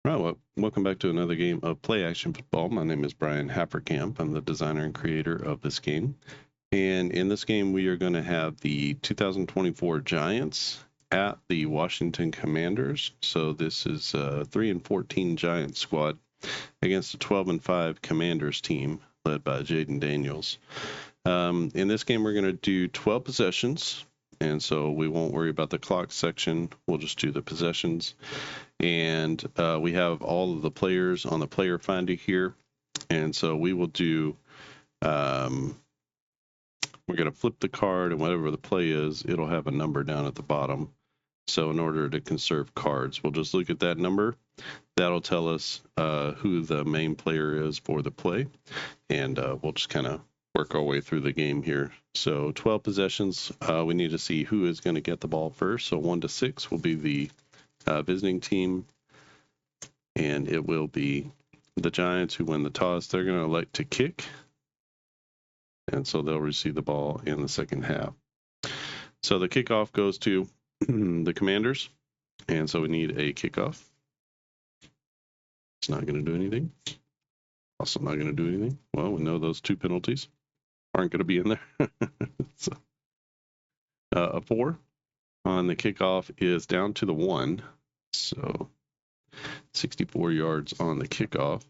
All right, well, welcome back to another game of Play Action Football. My name is Brian Happerkamp. I'm the designer and creator of this game. And in this game, we are going to have the 2024 Giants at the Washington Commanders. So this is a 3-14 Giants squad against a 12-5 Commanders team led by Jaden Daniels. In this game, we're going to do 12 possessions. And so we won't worry about the clock section. We'll just do the possessions. And we have all of the players on the player finder here. And so we will do, we're going to flip the card, and whatever the play is, it'll have a number down at the bottom. So in order to conserve cards, we'll just look at that number. That'll tell us who the main player is for the play. And we'll just kind of work our way through the game here. So 12 possessions, we need to see who is going to get the ball first. So 1 to 6 will be the visiting team, and it will be the Giants who win the toss. They're going to elect to kick, and so they'll receive the ball in the second half. So the kickoff goes to the Commanders, and so we need a kickoff. It's not going to do anything. Also not going to do anything. Well, we know those two penalties aren't going to be in there. So, a 4 on the kickoff is down to the 1. So 64 yards on the kickoff,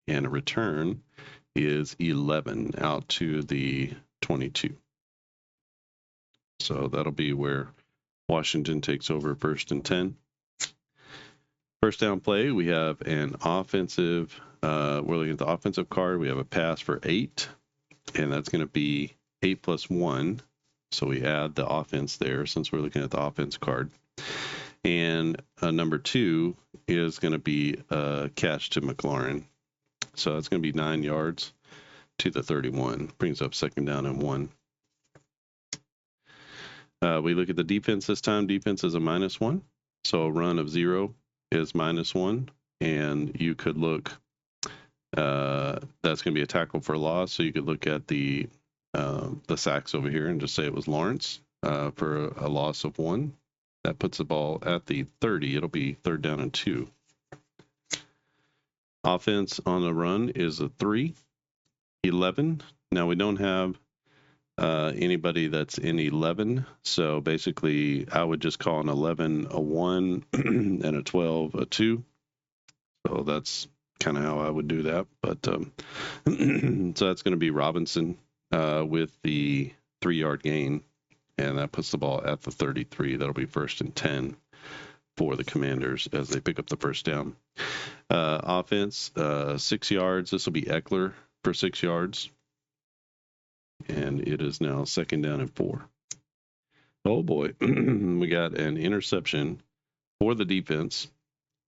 and a return is 11 out to the 22. So that'll be where Washington takes over 1st and 10. First down play, we have an offensive, we're looking at the offensive card. We have a pass for 8, and that's going to be 8 plus 1. So we add the offense there since we're looking at the offense card. And number 2 is going to be a catch to McLaurin. So that's going to be 9 yards to the 31. Brings up 2nd down and 1. We look at the defense this time. Defense is a -1. So a run of 0 is -1. And you could look, that's going to be a tackle for loss. So you could look at the sacks over here and just say it was Lawrence for a loss of 1. That puts the ball at the 30. It'll be 3rd down and 2. Offense on the run is a 3. 11. Now we don't have anybody that's in 11. So basically I would just call an 11 a 1 and a 12 a 2. So that's kind of how I would do that. But so that's going to be Robinson with the 3-yard gain. And that puts the ball at the 33. That'll be 1st and 10 for the Commanders as they pick up the first down. Offense, 6 yards. This will be Eckler for 6 yards. And it is now 2nd down and 4. Oh, boy. We got an interception for the defense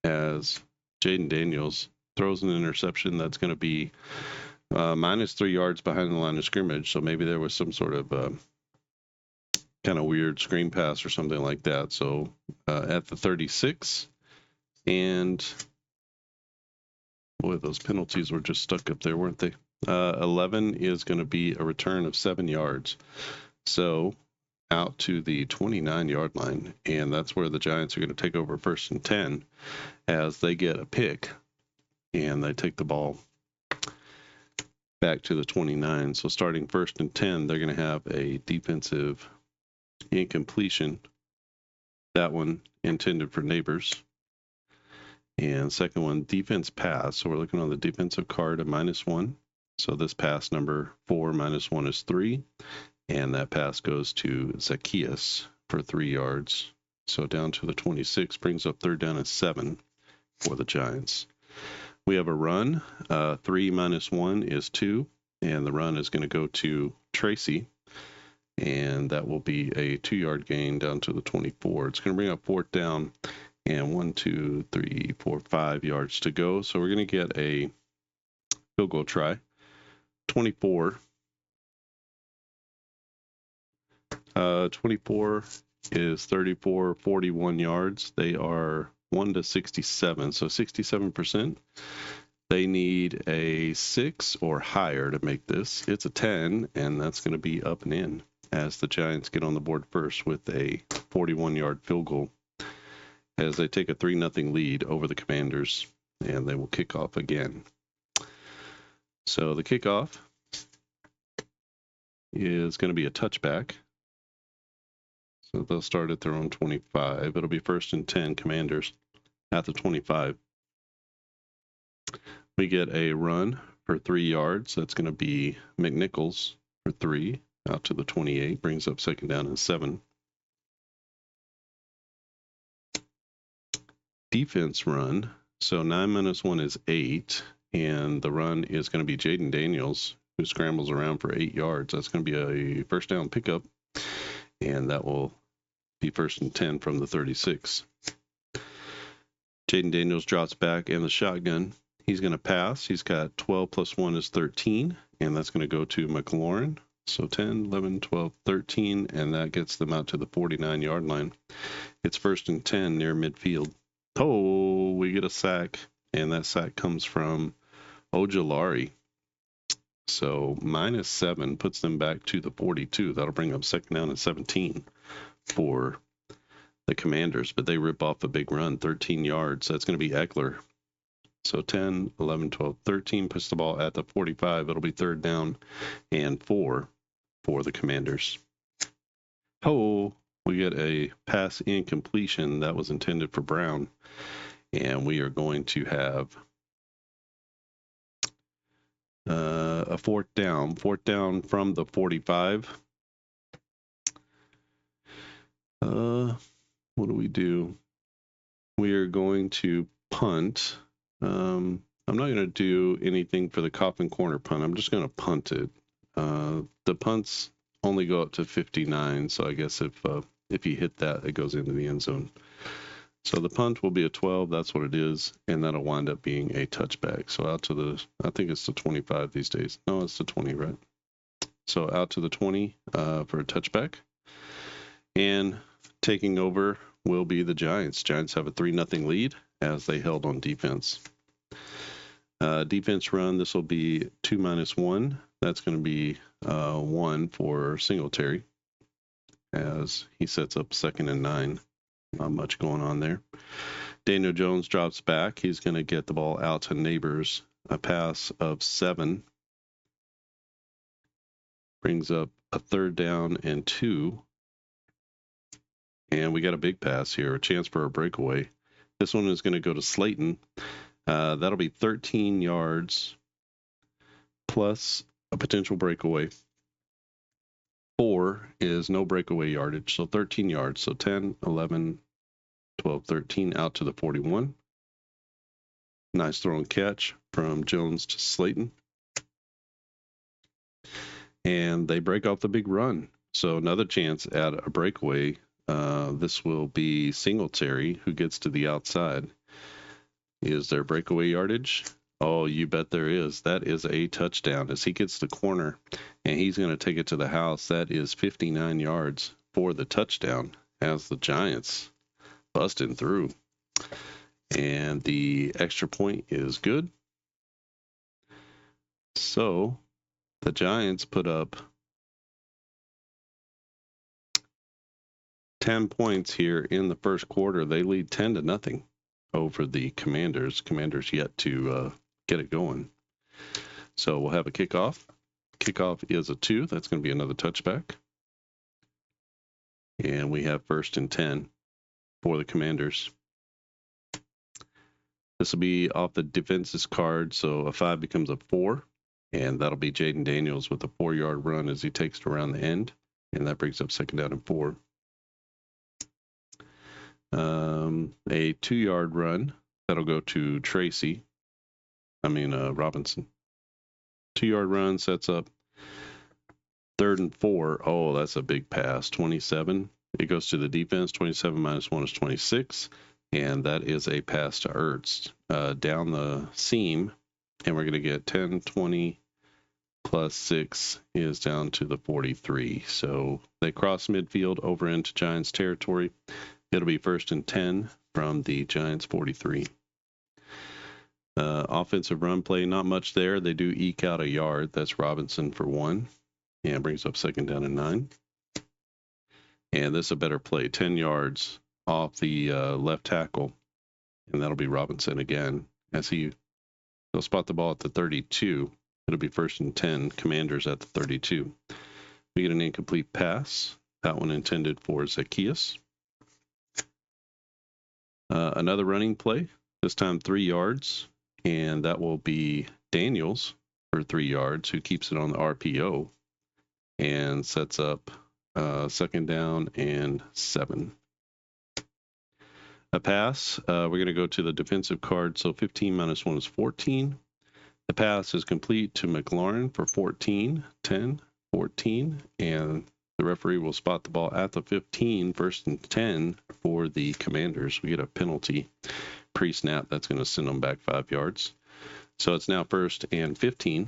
as Jaden Daniels throws an interception that's going to be -3 yards behind the line of scrimmage. So maybe there was some sort of kind of weird screen pass or something like that. So at the 36, and boy, those penalties were just stuck up there, weren't they? 11 is going to be a return of 7 yards. So out to the 29-yard line, and that's where the Giants are going to take over 1st and 10 as they get a pick, and they take the ball back to the 29. So starting 1st and 10, they're going to have a defensive incompletion. That one intended for Neighbors. And second one, defense pass. So we're looking on the defensive card, a -1. So this pass number 4 -1 is 3. And that pass goes to Zacchaeus for 3 yards. So down to the 26, brings up 3rd down and 7 for the Giants. We have a run. 3 -1 is 2. And the run is going to go to Tracy. And that will be a 2-yard gain down to the 24. It's going to bring up 4th down and 1, 2, 3, 4, 5 yards to go. So we're going to get a field goal try. 24. 24 is 34, 41 yards. They are 1 to 67. So 67%. They need a 6 or higher to make this. It's a 10, and that's going to be up and in as the Giants get on the board first with a 41-yard field goal. as they take a 3-0 lead over the Commanders, and they will kick off again. So the kickoff is going to be a touchback. So they'll start at their own 25. It'll be 1st and 10 Commanders at the 25. We get a run for 3 yards. That's going to be McNichols for 3 out to the 28. Brings up 2nd down and 7. Defense run. So 9 minus 1 is 8. And the run is going to be Jaden Daniels, who scrambles around for 8 yards. That's going to be a 1st down pickup. And that will be 1st and 10 from the 36. Jaden Daniels drops back in the shotgun. He's going to pass. He's got 12 plus 1 is 13, and that's going to go to McLaurin. So 10, 11, 12, 13, and that gets them out to the 49-yard line. It's 1st and 10 near midfield. Oh, we get a sack, and that sack comes from Ojulari. So -7 puts them back to the 42. That'll bring up 2nd down and 17 for the Commanders, but they rip off a big run, 13 yards. That's going to be Eckler. So 10, 11, 12, 13 puts the ball at the 45. It'll be 3rd down and 4 for the Commanders. Oh, we get a pass incompletion that was intended for Brown. And we are going to have a 4th down. 4th down from the 45. What do? We are going to punt. I'm not going to do anything for the coffin corner punt. I'm just going to punt it. The punts only go up to 59, so I guess if you hit that, it goes into the end zone. So the punt will be a 12. That's what it is, and that'll wind up being a touchback. So out to the, I think it's the 25 these days. No, it's the 20, right? So out to the 20 for a touchback. And taking over will be the Giants. Giants have a 3-0 lead as they held on defense. Defense run, this will be 2 minus 1. That's going to be 1 for Singletary as he sets up 2nd and 9. Not much going on there. Daniel Jones drops back. He's going to get the ball out to Neighbors. A pass of 7 brings up a 3rd down and 2. And we got a big pass here, a chance for a breakaway. This one is going to go to Slayton. That'll be 13 yards plus a potential breakaway. 4 is no breakaway yardage, so 13 yards. So 10, 11, 12, 13 out to the 41. Nice throw and catch from Jones to Slayton. And they break off the big run. So another chance at a breakaway. This will be Singletary who gets to the outside. Is there breakaway yardage? Oh, you bet there is. That is a touchdown as he gets the corner and he's going to take it to the house. That is 59 yards for the touchdown as the Giants busting through. And the extra point is good. So the Giants put up 10 points here in the first quarter. They lead 10-0 over the Commanders. Commanders yet to get it going. So we'll have a kickoff. Kickoff is a 2. That's going to be another touchback. And we have 1st and 10 for the Commanders. This will be off the defense's card, so a 5 becomes a 4. And that'll be Jaden Daniels with a 4-yard run as he takes it around the end. And that brings up 2nd down and 4. A 2-yard run that'll go to Robinson. 2-yard run sets up 3rd and 4. Oh, that's a big pass. 27. It goes to the defense. 27 minus 1 is 26. And that is a pass to Ertz down the seam. And we're going to get 10, 20 plus 6 is down to the 43. So they cross midfield over into Giants territory. It'll be 1st and 10 from the Giants 43. Offensive run play, not much there. They do eke out a yard. That's Robinson for 1. And brings up 2nd down and 9. And this is a better play. 10 yards off the left tackle, and that'll be Robinson again as he'll spot the ball at the 32. It'll be 1st and 10, Commanders at the 32. We get an incomplete pass. That one intended for Zacchaeus. Another running play, this time 3 yards, and that will be Daniels for 3 yards, who keeps it on the RPO and sets up 2nd down and 7. A pass, we're going to go to the defensive card, so 15 minus 1 is 14. The pass is complete to McLaurin for 14, 10, 14, and the referee will spot the ball at the 15, 1st and 10 for the Commanders. We get a penalty pre-snap that's going to send them back 5 yards. So it's now 1st and 15.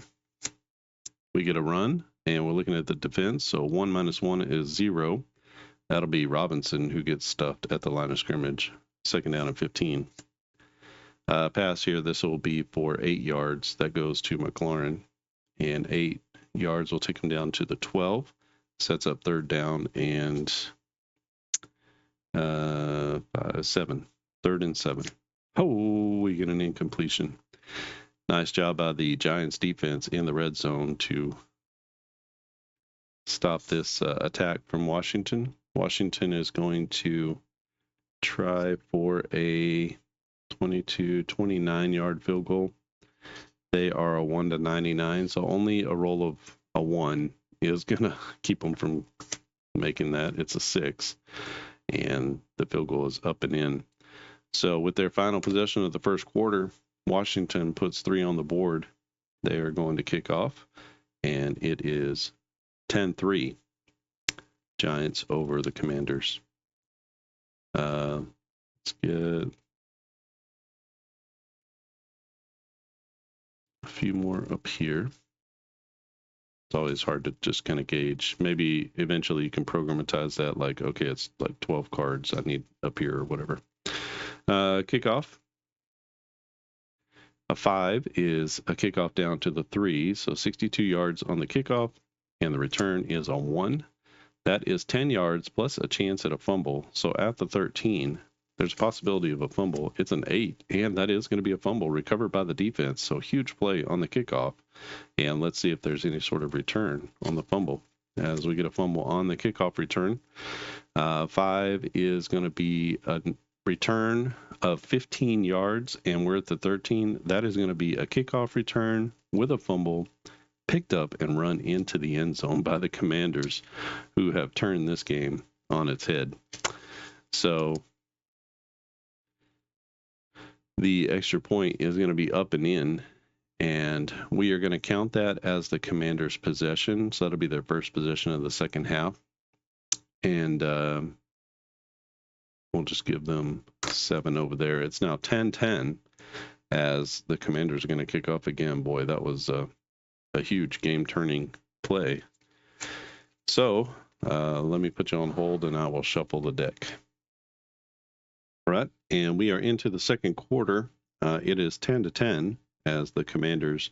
We get a run, and we're looking at the defense. So 1 minus 1 is 0. That'll be Robinson, who gets stuffed at the line of scrimmage. 2nd down and 15. Pass here, this will be for 8 yards. That goes to McLaurin, and 8 yards will take him down to the 12. Sets up 3rd down and 7. 3rd and 7. Oh, we get an incompletion. Nice job by the Giants defense in the red zone to stop this attack from Washington. Washington is going to try for a 29-yard field goal. They are a 1-99, so only a roll of a 1 is going to keep them from making that. It's a 6, and the field goal is up and in. So with their final possession of the first quarter, Washington puts 3 on the board. They are going to kick off, and it is 10-3. Giants over the Commanders. Let's get a few more up here. It's always hard to just kind of gauge. Maybe eventually you can programatize that, like, okay, it's like 12 cards I need up here or whatever. Kickoff. A 5 is a kickoff down to the 3, so 62 yards on the kickoff, and the return is a 1. That is 10 yards plus a chance at a fumble. So at the 13, there's a possibility of a fumble. It's an 8, and that is going to be a fumble recovered by the defense. So huge play on the kickoff. And let's see if there's any sort of return on the fumble. As we get a fumble on the kickoff return, 5 is going to be a return of 15 yards, and we're at the 13. That is going to be a kickoff return with a fumble picked up and run into the end zone by the Commanders, who have turned this game on its head. So the extra point is going to be up and in, and we are going to count that as the Commanders' possession. So that'll be their first possession of the second half. And we'll just give them 7 over there. It's now 10-10 as the Commanders are going to kick off again. Boy, that was a huge game-turning play. So let me put you on hold, and I will shuffle the deck. All right, and we are into the second quarter. It is 10-10 as the Commanders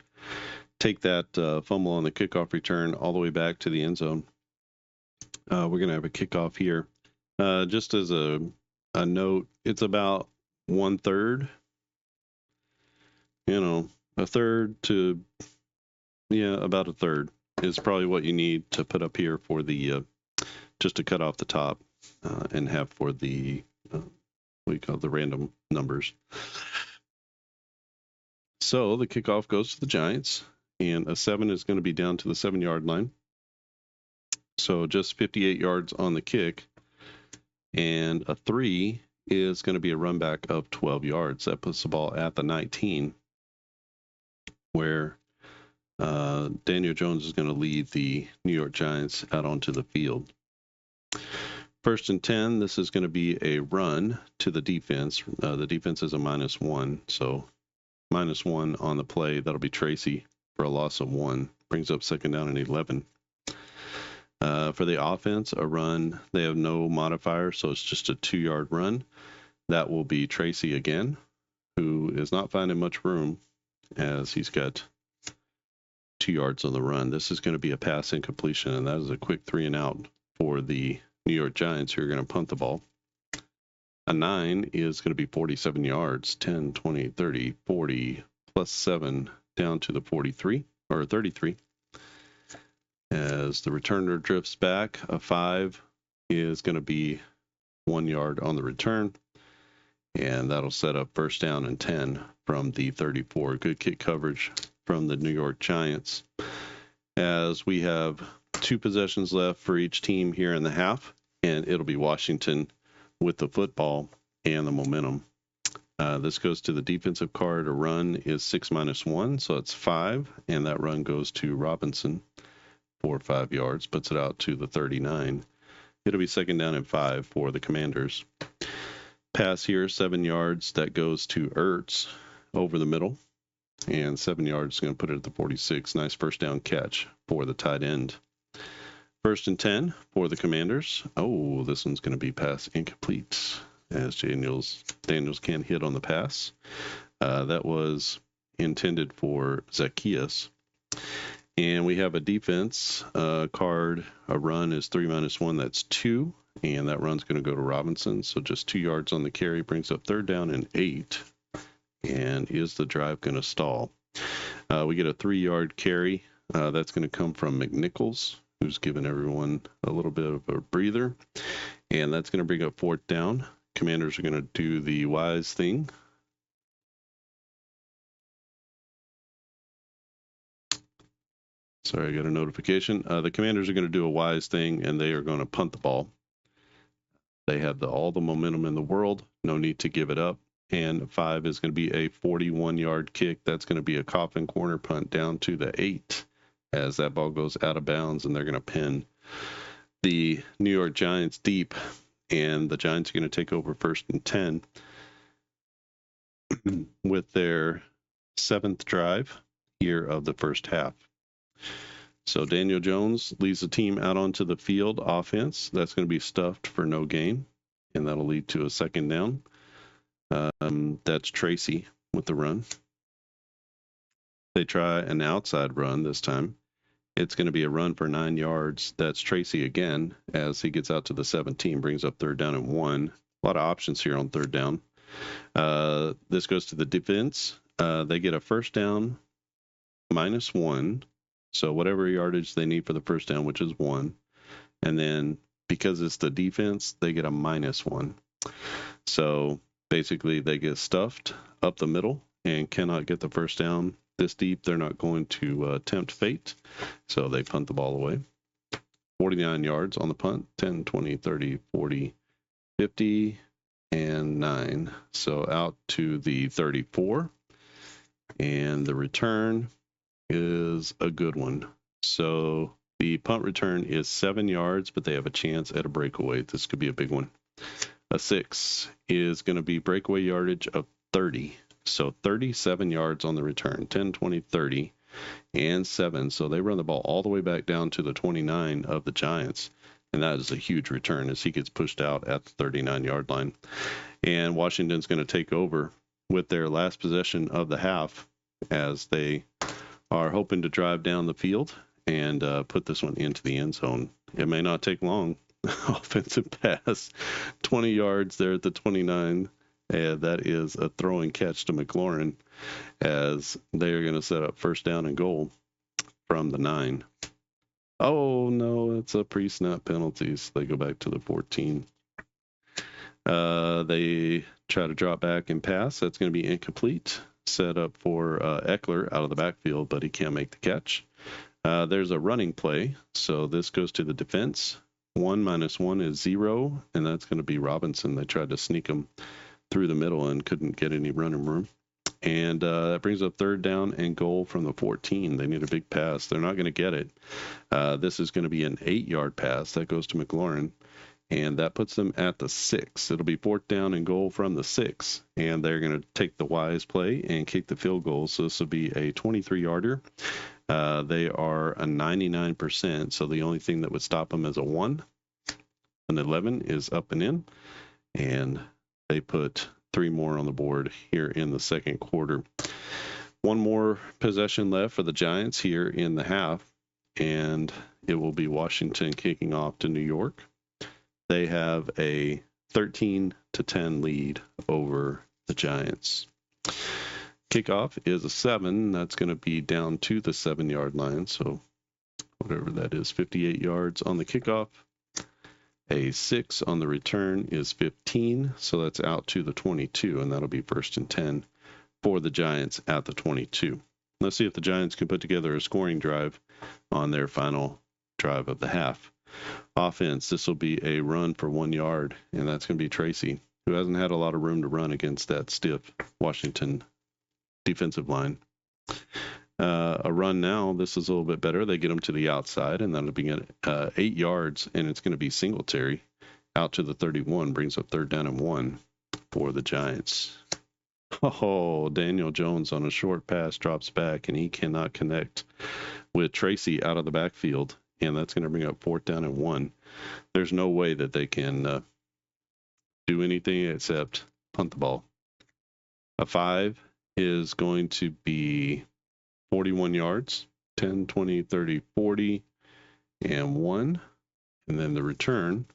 take that fumble on the kickoff return all the way back to the end zone. We're going to have a kickoff here. Just as a note, it's about 1/3. A third to, about a third is probably what you need to put up here for the, just to cut off the top and have for the, what we call the random numbers. So the kickoff goes to the Giants, and a 7 is going to be down to the 7-yard line. So just 58 yards on the kick, and a 3 is going to be a run back of 12 yards. That puts the ball at the 19, where Daniel Jones is going to lead the New York Giants out onto the field. 1st and 10, this is going to be a run to the defense. The defense is a -1, so -1 on the play. That'll be Tracy for a loss of 1. Brings up 2nd down and 11. For the offense, a run, they have no modifier, so it's just a 2-yard run. That will be Tracy again, who is not finding much room as he's got 2 yards on the run. This is going to be a pass incompletion, and that is a quick 3 and out for the New York Giants, who are going to punt the ball. A 9 is going to be 47 yards, 10, 20, 30, 40, plus 7 down to the 43 or 33. As the returner drifts back, a 5 is going to be 1 yard on the return, and that'll set up first down and 10 from the 34. Good kick coverage from the New York Giants. As we have 2 possessions left for each team here in the half, and it'll be Washington with the football and the momentum. This goes to the defensive card. A run is 6-1, so it's 5, and that run goes to Robinson for 5 yards, puts it out to the 39. It'll be second down and 5 for the Commanders. Pass here, 7 yards. That goes to Ertz over the middle, and 7 yards is going to put it at the 46. Nice first down catch for the tight end. First and 10 for the Commanders. Oh, this one's going to be pass incomplete, as Daniels can't hit on the pass. That was intended for Zacchaeus. And we have a defense card. A run is 3-1. That's 2. And that run's going to go to Robinson. So just 2 yards on the carry brings up third down and 8. And is the drive going to stall? We get a 3-yard carry. That's going to come from McNichols, who's given everyone a little bit of a breather. And that's going to bring up fourth down. Commanders are going to do the wise thing. Sorry, I got a notification. The Commanders are going to do a wise thing, and they are going to punt the ball. They have all the momentum in the world. No need to give it up. And 5 is going to be a 41-yard kick. That's going to be a coffin corner punt down to the 8 as that ball goes out of bounds, and they're going to pin the New York Giants deep. And the Giants are going to take over first and 10 with their 7th drive here of the first half. So Daniel Jones leads the team out onto the field offense. That's going to be stuffed for no gain, and that'll lead to a second down. That's Tracy with the run. They try an outside run this time. It's going to be a run for 9 yards. That's Tracy again as he gets out to the 17, brings up third down and 1. A lot of options here on third down. This goes to the defense. They get a first down -1. So whatever yardage they need for the first down, which is 1. And then because it's the defense, they get a -1. So basically they get stuffed up the middle and cannot get the first down this deep. They're not going to tempt fate. So they punt the ball away. 49 yards on the punt, 10, 20, 30, 40, 50, and 9. So out to the 34. And the return is a good one. So the punt return is 7 yards, but they have a chance at a breakaway. This could be a big one. A 6 is going to be breakaway yardage of 30. So 37 yards on the return, 10, 20, 30, and 7. So they run the ball all the way back down to the 29 of the Giants. And that is a huge return as he gets pushed out at the 39-yard line. And Washington's going to take over with their last possession of the half as they are hoping to drive down the field and put this one into the end zone. It may not take long. Offensive pass, 20 yards there at the 29. And that is a throwing catch to McLaurin as they are going to set up first down and goal from the 9. Oh, no, it's a pre-snap penalty. So they go back to the 14. They try to drop back and pass. That's going to be incomplete. Set up for Eckler out of the backfield, but he can't make the catch. There's a running play, so this goes to the defense. 1 - 1 is 0, and that's going to be Robinson. They tried to sneak him through the middle and couldn't get any running room. And that brings up third down and goal from the 14. They need a big pass. They're not going to get it. This is going to be an 8-yard pass. That goes to McLaurin. And that puts them at the 6. It'll be fourth down and goal from the 6. And they're going to take the wise play and kick the field goal. So this will be a 23-yarder. They are a 99%. So the only thing that would stop them is a 1. An 11 is up and in. And they put 3 more on the board here in the second quarter. 1 more possession left for the Giants here in the half. And it will be Washington kicking off to New York. They have a 13 4-10 lead over the Giants. Kickoff is a 7. That's going to be down to the 7-yard line. So whatever that is, 58 yards on the kickoff. A 6 on the return is 15. So that's out to the 22, and that'll be 1st and 10 for the Giants at the 22. Let's see if the Giants can put together a scoring drive on their final drive of the half. Offense, this will be a run for 1 yard, and that's going to be Tracy, who hasn't had a lot of room to run against that stiff Washington defensive line. A run now, this is a little bit better. They get him to the outside, and that'll be 8 yards, and it's going to be Singletary out to the 31, brings up 3rd down and 1 for the Giants. Oh, Daniel Jones on a short pass drops back, and he cannot connect with Tracy out of the backfield, and that's going to bring up 4th down and 1. There's no way that they can do anything except punt the ball. A 5 is going to be 41 yards, 10, 20, 30, 40, and 1. And then the return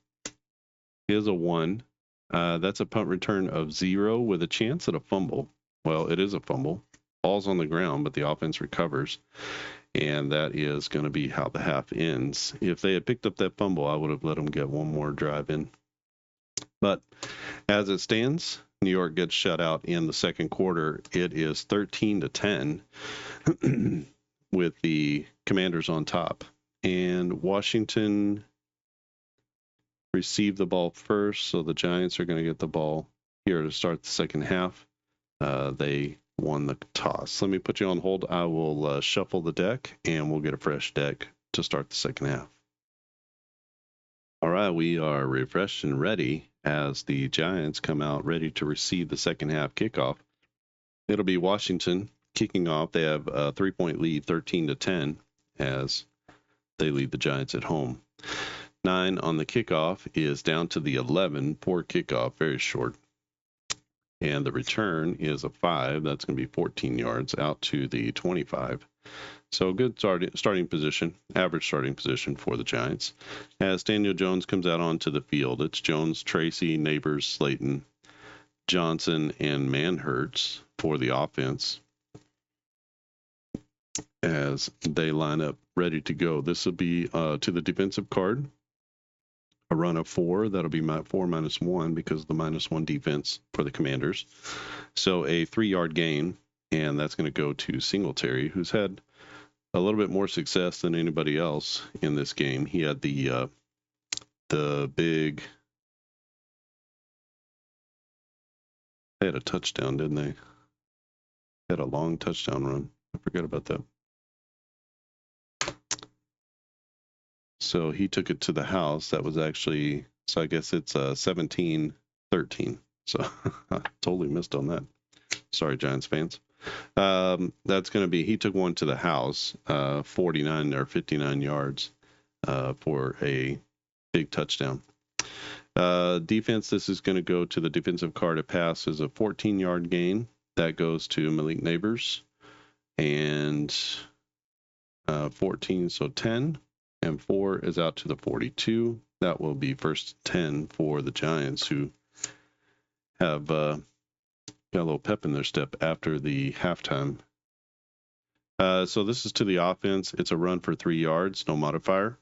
is a 1. That's a punt return of 0 with a chance at a fumble. Well, it is a fumble. Ball's on the ground, but the offense recovers. And that is going to be how the half ends. If they had picked up that fumble, I would have let them get one more drive in. But as it stands, New York gets shut out in the second quarter. It is 13-10 with the Commanders on top. And Washington received the ball first, so the Giants are going to get the ball here to start the second half. They won the toss. Let me put you on hold. I will shuffle the deck, and we'll get a fresh deck to start the second half. All right, we are refreshed and ready as the Giants come out ready to receive the second half kickoff. It'll be Washington kicking off. They have a 3-point lead, 13-10, as they lead the Giants at home. 9 on the kickoff is down to the 11. Poor kickoff, very short. And the return is a 5. That's going to be 14 yards out to the 25. So good starting position, average starting position for the Giants. As Daniel Jones comes out onto the field, it's Jones, Tracy, Neighbors, Slayton, Johnson, and Manhertz for the offense as they line up ready to go. This will be to the defensive card. A run of 4. That'll be 4 minus 1 because of the -1 defense for the Commanders. So a 3-yard gain, and that's going to go to Singletary, who's had a little bit more success than anybody else in this game. He had the big. They had a touchdown, didn't they? They had a long touchdown run. I forgot about that. So he took it to the house. That was actually, so I guess it's 17-13. So I totally missed on that. Sorry, Giants fans. That's going to be, he took one to the house, 49 or 59 yards for a big touchdown. Defense, this is going to go to the defensive card. A pass is a 14-yard gain. That goes to Malik Neighbors. And 14, so 10. And 4 is out to the 42. That will be 1st 10 for the Giants, who have got a little pep in their step after the halftime. So this is to the offense. It's a run for 3 yards, no modifier.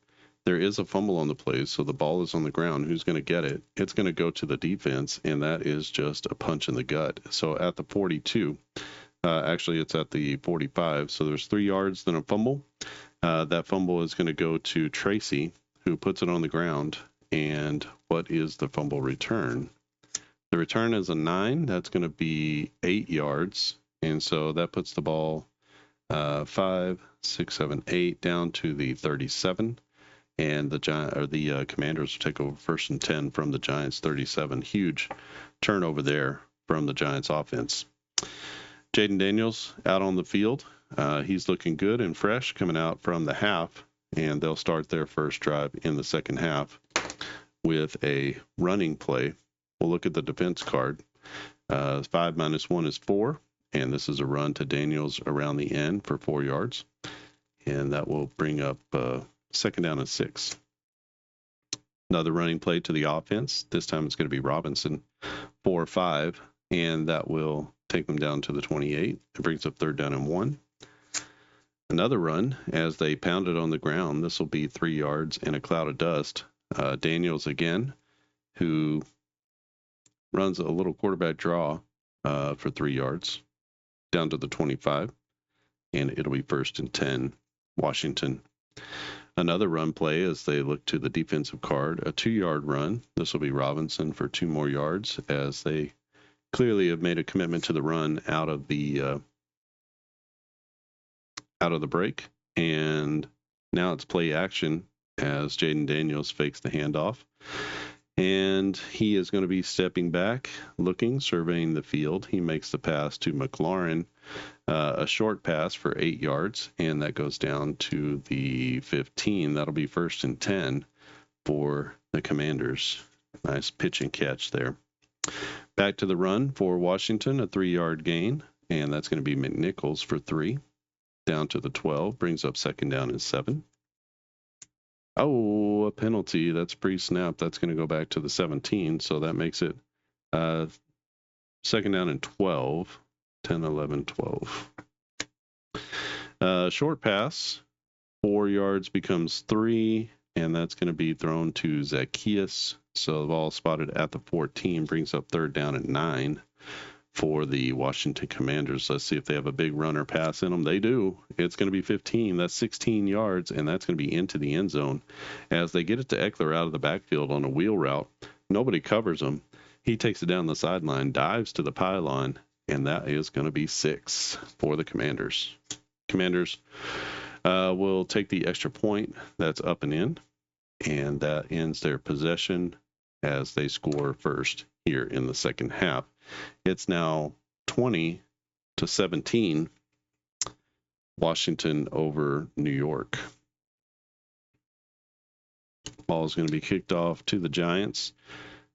There is a fumble on the play, so the ball is on the ground. Who's going to get it? It's going to go to the defense, and that is just a punch in the gut. So at the 42, actually it's at the 45. So there's 3 yards, then a fumble. That fumble is going to go to Tracy, who puts it on the ground. And what is the fumble return? The return is a 9. That's going to be 8 yards. And so that puts the ball 5, 6, 7, 8 down to the 37. And the Commanders will take over 1st and 10 from the Giants 37. Huge turnover there from the Giants offense. Jaden Daniels out on the field. He's looking good and fresh coming out from the half, and they'll start their first drive in the second half with a running play. We'll look at the defense card. 5 minus 1 is 4, and this is a run to Daniels around the end for 4 yards, and that will bring up 2nd down and 6. Another running play to the offense. This time it's going to be Robinson, 4-5, and that will take them down to the 28. It brings up 3rd down and 1. Another run as they pound it on the ground. This will be 3 yards and a cloud of dust. Daniels again, who runs a little quarterback draw for 3 yards down to the 25, and it'll be 1st and 10, Washington. Another run play as they look to the defensive card, a 2-yard run. This will be Robinson for 2 more yards as they clearly have made a commitment to the run out of the break. And now it's play action as Jaden Daniels fakes the handoff. And he is going to be stepping back, looking, surveying the field. He makes the pass to McLaurin, a short pass for 8 yards, and that goes down to the 15. That'll be 1st and 10 for the Commanders. Nice pitch and catch there. Back to the run for Washington, a 3-yard gain, and that's going to be McNichols for 3. Down to the 12, brings up 2nd down and 7. Oh, a penalty. That's pre-snap. That's going to go back to the 17, so that makes it 2nd down and 12. 10, 11, 12. Short pass, 4 yards becomes 3, and that's going to be thrown to Zacchaeus. So the ball spotted at the 14, brings up 3rd down and 9 for the Washington Commanders. Let's see if they have a big runner pass in them. They do. It's going to be 15. That's 16 yards, and that's going to be into the end zone. As they get it to Eckler out of the backfield on a wheel route, nobody covers him. He takes it down the sideline, dives to the pylon, and that is going to be 6 for the Commanders. Commanders will take the extra point. That's up and in, and that ends their possession as they score first here in the second half. It's now 20-17, Washington over New York. Ball is going to be kicked off to the Giants.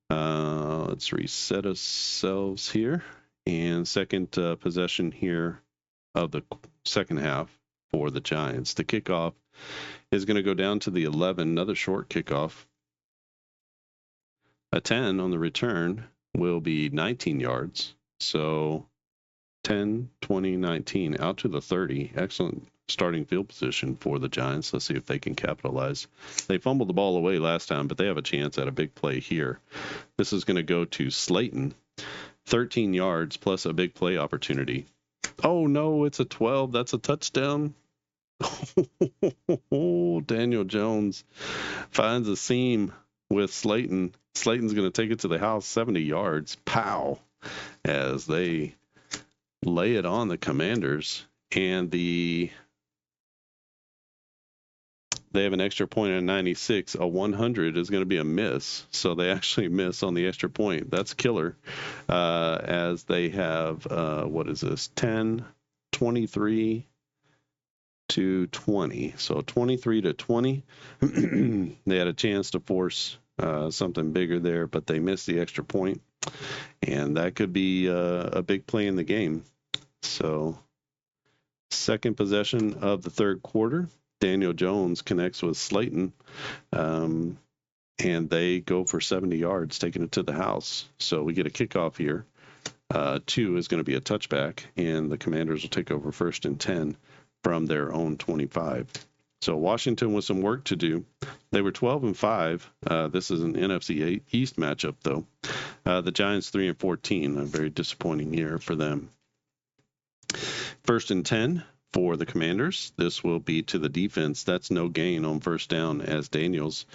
Let's reset ourselves here. And second possession here of the second half for the Giants. The kickoff is going to go down to the 11, another short kickoff. A 10 on the return will be 19 yards. So 10, 20, 19 out to the 30. Excellent starting field position for the Giants. Let's see if they can capitalize. They fumbled the ball away last time, but they have a chance at a big play here. This is going to go to Slayton. 13 yards plus a big play opportunity. Oh, no, it's a 12. That's a touchdown. Daniel Jones finds a seam with Slayton. Slayton's going to take it to the house, 70 yards. Pow! As they lay it on the Commanders. And they have an extra point at 96. A 100 is going to be a miss. So they actually miss on the extra point. That's killer. As they have, 10, 23 to 20. So 23 to 20. They had a chance to force something bigger there, but they missed the extra point. And that could be a big play in the game. So second possession of the third quarter. Daniel Jones connects with Slayton, and they go for 70 yards, taking it to the house. So we get a kickoff here. 2 is going to be a touchback, and the Commanders will take over 1st and 10 from their own 25. So Washington with some work to do. They were 12-5. This is an NFC East matchup, though. The Giants 3-14, a very disappointing year for them. 1st and 10 for the Commanders. This will be to the defense. That's no gain on first down as Daniels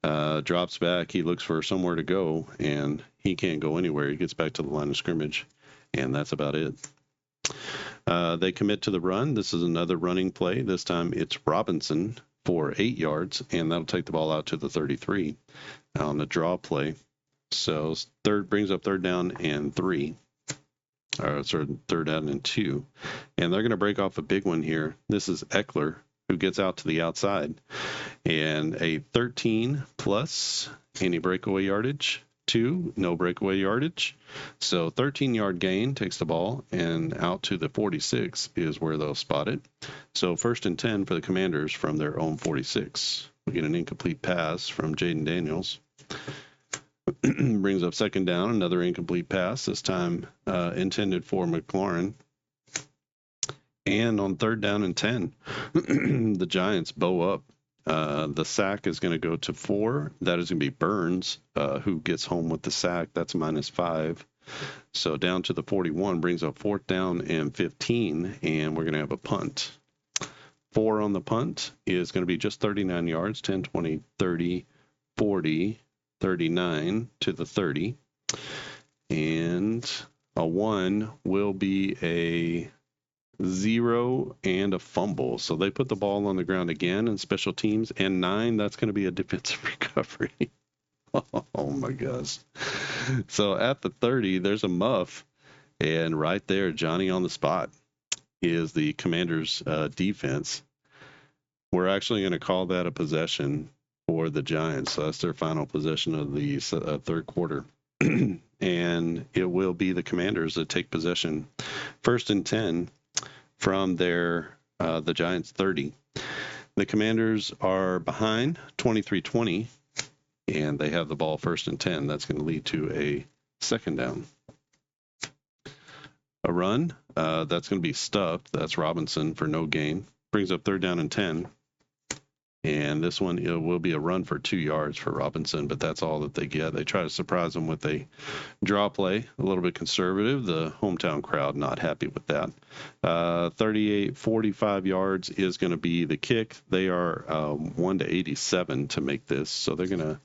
drops back. He looks for somewhere to go, and he can't go anywhere. He gets back to the line of scrimmage, and that's about it. They commit to the run. This is another running play. This time it's Robinson for 8 yards, and that'll take the ball out to the 33 on the draw play. So brings up 3rd down and 3. Third down and 2. And they're going to break off a big one here. This is Eckler, who gets out to the outside. And a 13 plus any breakaway yardage. 2, no breakaway yardage. So 13-yard gain, takes the ball, and out to the 46 is where they'll spot it. So 1st and 10 for the Commanders from their own 46. We get an incomplete pass from Jaden Daniels. Brings up second down, another incomplete pass, this time intended for McLaurin. And on third down and 10, the Giants bow up. The sack is going to go to 4. That is going to be Burns, who gets home with the sack. That's -5. So down to the 41, brings up fourth down and 15, and we're going to have a punt. 4 on the punt is going to be just 39 yards, 10, 20, 30, 40, 39 to the 30. And a 1 will be a 0 and a fumble. So they put the ball on the ground again in special teams. And 9, that's going to be a defensive recovery. Oh, my gosh. So at the 30, there's a muff. And right there, Johnny on the spot is the Commanders' defense. We're actually going to call that a possession for the Giants. So that's their final possession of the third quarter. And it will be the Commanders that take possession. 1st and 10 from the Giants 30. The Commanders are behind 23-20, and they have the ball 1st and 10. That's going to lead to a second down. A run, that's going to be stuffed. That's Robinson for no gain. Brings up 3rd down and 10. And this one, it will be a run for 2 yards for Robinson, but that's all that they get. They try to surprise them with a draw play, a little bit conservative. The hometown crowd not happy with that. 45 yards is going to be the kick. They are 1 to 87 to make this, so they're going to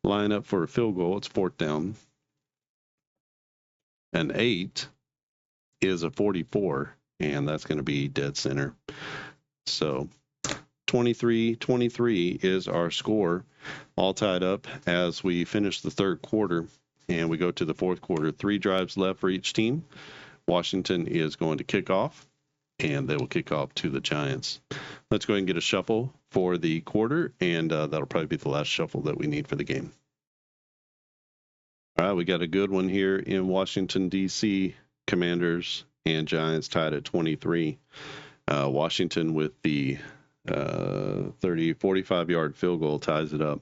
line up for a field goal. It's 4th down. An 8 is a 44, and that's going to be dead center. So 23-23 is our score, all tied up as we finish the third quarter and we go to the fourth quarter. 3 drives left for each team. Washington is going to kick off, and they will kick off to the Giants. Let's go ahead and get a shuffle for the quarter, and that'll probably be the last shuffle that we need for the game. All right, we got a good one here in Washington, D.C. Commanders and Giants tied at 23. Washington with the 45-yard field goal ties it up.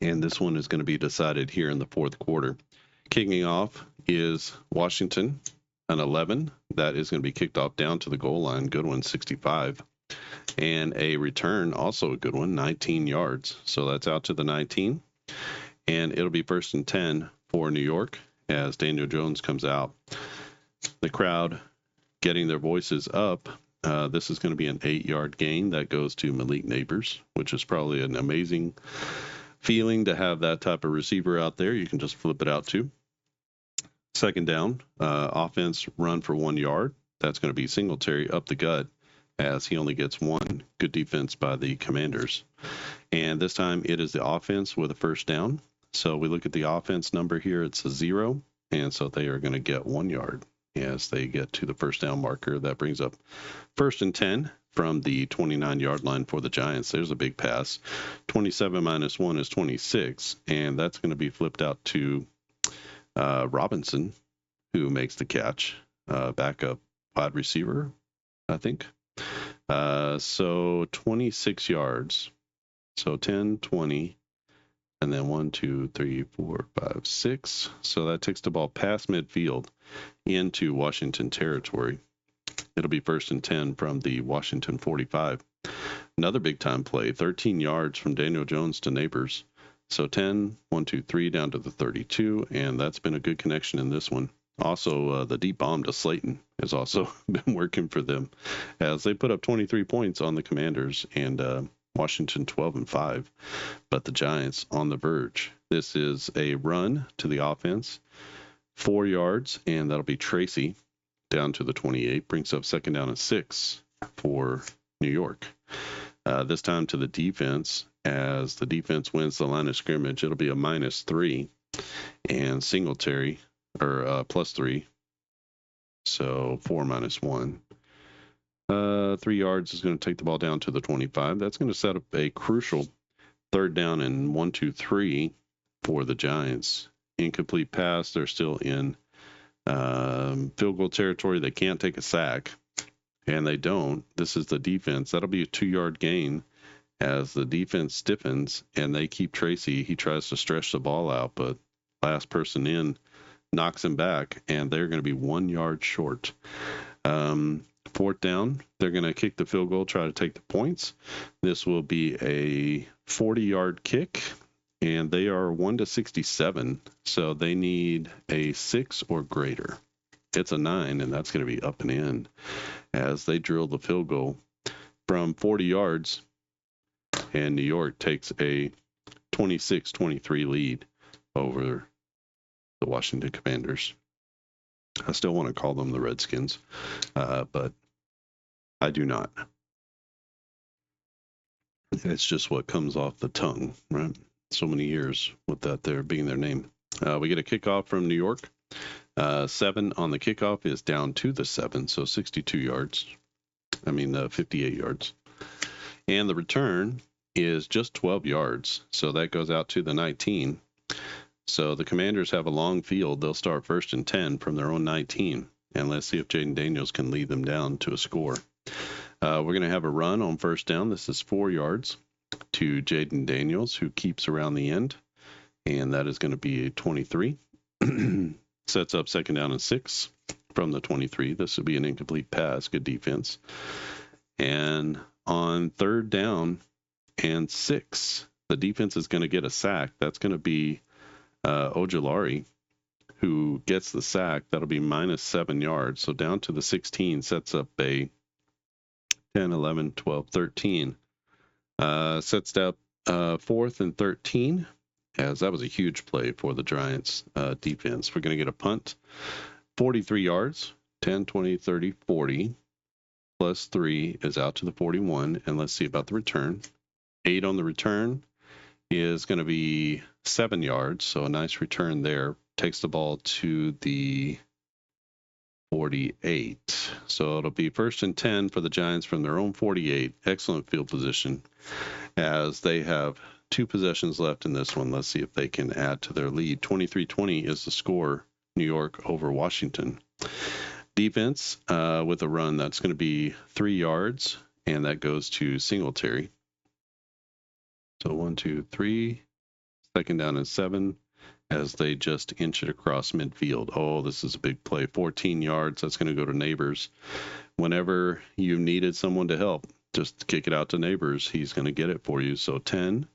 And this one is going to be decided here in the fourth quarter. Kicking off is Washington, an 11. That is going to be kicked off down to the goal line. Good one, 65. And a return, also a good one, 19 yards. So that's out to the 19. And it'll be 1st and 10 for New York as Daniel Jones comes out. The crowd getting their voices up. This is going to be an 8-yard gain that goes to Malik Neighbors, which is probably an amazing feeling to have that type of receiver out there. You can just flip it out to. 2nd down, offense run for 1 yard. That's going to be Singletary up the gut as he only gets 1. Good defense by the Commanders. And this time it is the offense with a 1st down. So we look at the offense number here. It's a 0. And so they are going to get 1 yard as they get to the 1st down marker. That brings up 1st and 10 from the 29-yard line for the Giants. There's a big pass. 27 minus 1 is 26, and that's going to be flipped out to Robinson, who makes the catch. Backup wide receiver, I think. So 26 yards. So 10, 20, and then 1, 2, 3, 4, 5, 6. So that takes the ball past midfield into Washington territory. It'll be 1st and 10 from the Washington 45. Another big time play, 13 yards from Daniel Jones to Neighbors. So 10, 1, 2, 3 down to the 32, and that's been a good connection in this one. Also, the deep bomb to Slayton has also been working for them as they put up 23 points on the Commanders, and Washington 12-5, but the Giants on the verge. This is a run to the offense, 4 yards, and that'll be Tracy down to the 28, brings up 2nd down and 6 for New York. This time to the defense, as the defense wins the line of scrimmage. It'll be a -3, and Singletary, or +3, so 4 minus 1. 3 yards is going to take the ball down to the 25. That's going to set up a crucial 3rd down and 1, 2, 3 for the Giants. Incomplete pass. They're still in field goal territory. They can't take a sack, and they don't. This is the defense. That'll be a 2-yard gain as the defense stiffens and they keep Tracy. He tries to stretch the ball out, but last person in knocks him back, and they're going to be 1 yard short. Fourth down, they're going to kick the field goal, try to take the points. This will be a 40-yard kick, and they are 1-67, so they need a 6 or greater. It's a 9, and that's going to be up and in as they drill the field goal from 40 yards, and New York takes a 26-23 lead over the Washington Commanders. I still want to call them the Redskins, but I do not. It's just what comes off the tongue, right? So many years with that there being their name. We get a kickoff from New York. 7 on the kickoff is down to the 7, so 62 yards. 58 yards. And the return is just 12 yards, so that goes out to the 19. So the Commanders have a long field. They'll start 1st and 10 from their own 19. And let's see if Jaden Daniels can lead them down to a score. We're going to have a run on 1st down. This is 4 yards to Jaden Daniels, who keeps around the end. And that is going to be a 23. Sets up 2nd down and 6 from the 23. This will be an incomplete pass. Good defense. And on 3rd down and 6, the defense is going to get a sack. That's going to be Ojulari, who gets the sack. That'll be minus 7 yards. So down to the 16, sets up a 10, 11, 12, 13. Sets up 4th and 13, as that was a huge play for the Giants defense. We're going to get a punt, 43 yards, 10, 20, 30, 40, plus 3 is out to the 41. And let's see about the return. 8 on the return is going to be 7 yards, so a nice return there. Takes the ball to the 48. So it'll be 1st and 10 for the Giants from their own 48. Excellent field position as they have 2 possessions left in this one. Let's see if they can add to their lead. 23-20 is the score, New York over Washington. Defense with a run, that's going to be 3 yards, and that goes to Singletary. So 1, 2, 3. 2nd down and 7 as they just inch it across midfield. Oh, this is a big play. 14 yards. That's going to go to Neighbors. Whenever you needed someone to help, just kick it out to Neighbors. He's going to get it for you. So 10,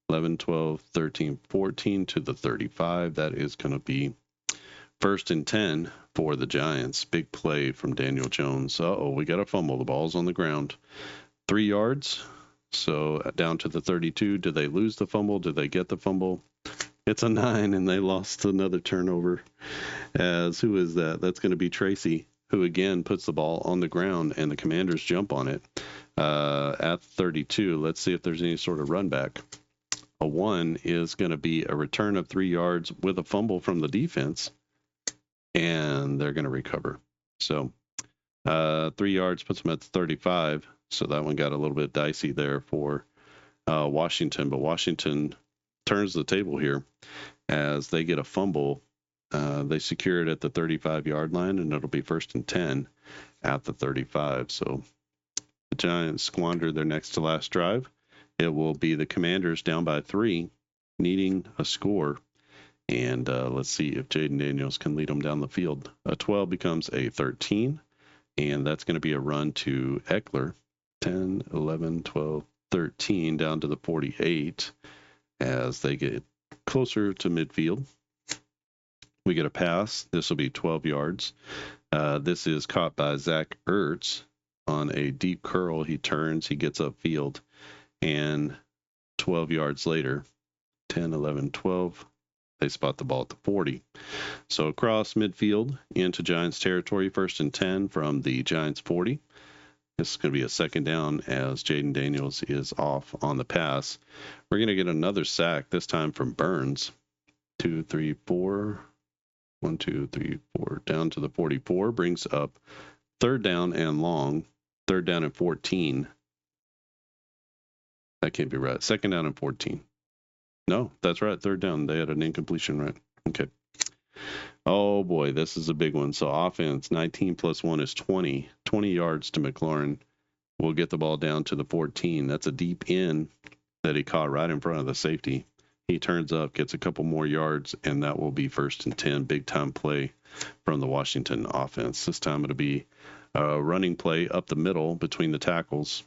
11, 12, 13, 14 to the 35. That is going to be 1st and 10 for the Giants. Big play from Daniel Jones. We got a fumble. The ball's on the ground. 3 yards. So down to the 32. Did they lose the fumble? Did they get the fumble? It's a 9, and they lost another turnover. As who is that? That's going to be Tracy, who again puts the ball on the ground, and the Commanders jump on it at 32. Let's see if there's any sort of run back. A 1 is going to be a return of 3 yards with a fumble from the defense, and they're going to recover. So 3 yards puts them at the 35. So that one got a little bit dicey there for Washington, but Washington turns the table here as they get a fumble. They secure it at the 35-yard line, and it'll be 1st and 10 at the 35. So the Giants squander their next to last drive. It will be the Commanders down by 3, needing a score. And let's see if Jaden Daniels can lead them down the field. A 12 becomes a 13, and that's going to be a run to Eckler. 10, 11, 12, 13 down to the 48 as they get closer to midfield. We get a pass. This will be 12 yards. This is caught by Zach Ertz on a deep curl. He turns, he gets upfield, and 12 yards later, 10, 11, 12, they spot the ball at the 40. So across midfield into Giants territory, 1st and 10 from the Giants 40. This is going to be a 2nd down as Jaden Daniels is off on the pass. We're going to get another sack, this time from Burns. 2, 3, 4. 1, 2, 3, 4. Down to the 44. Brings up 3rd down and long. 3rd down and 14. That can't be right. 2nd down and 14. No, that's right. 3rd down. They had an incompletion, right? Okay. Oh, boy, this is a big one. So offense, 19 plus 1 is 20. 20 yards to McLaurin. will get the ball down to the 14. That's a deep in that he caught right in front of the safety. He turns up, gets a couple more yards, and that will be 1st and 10. Big time play from the Washington offense. This time it'll be a running play up the middle between the tackles,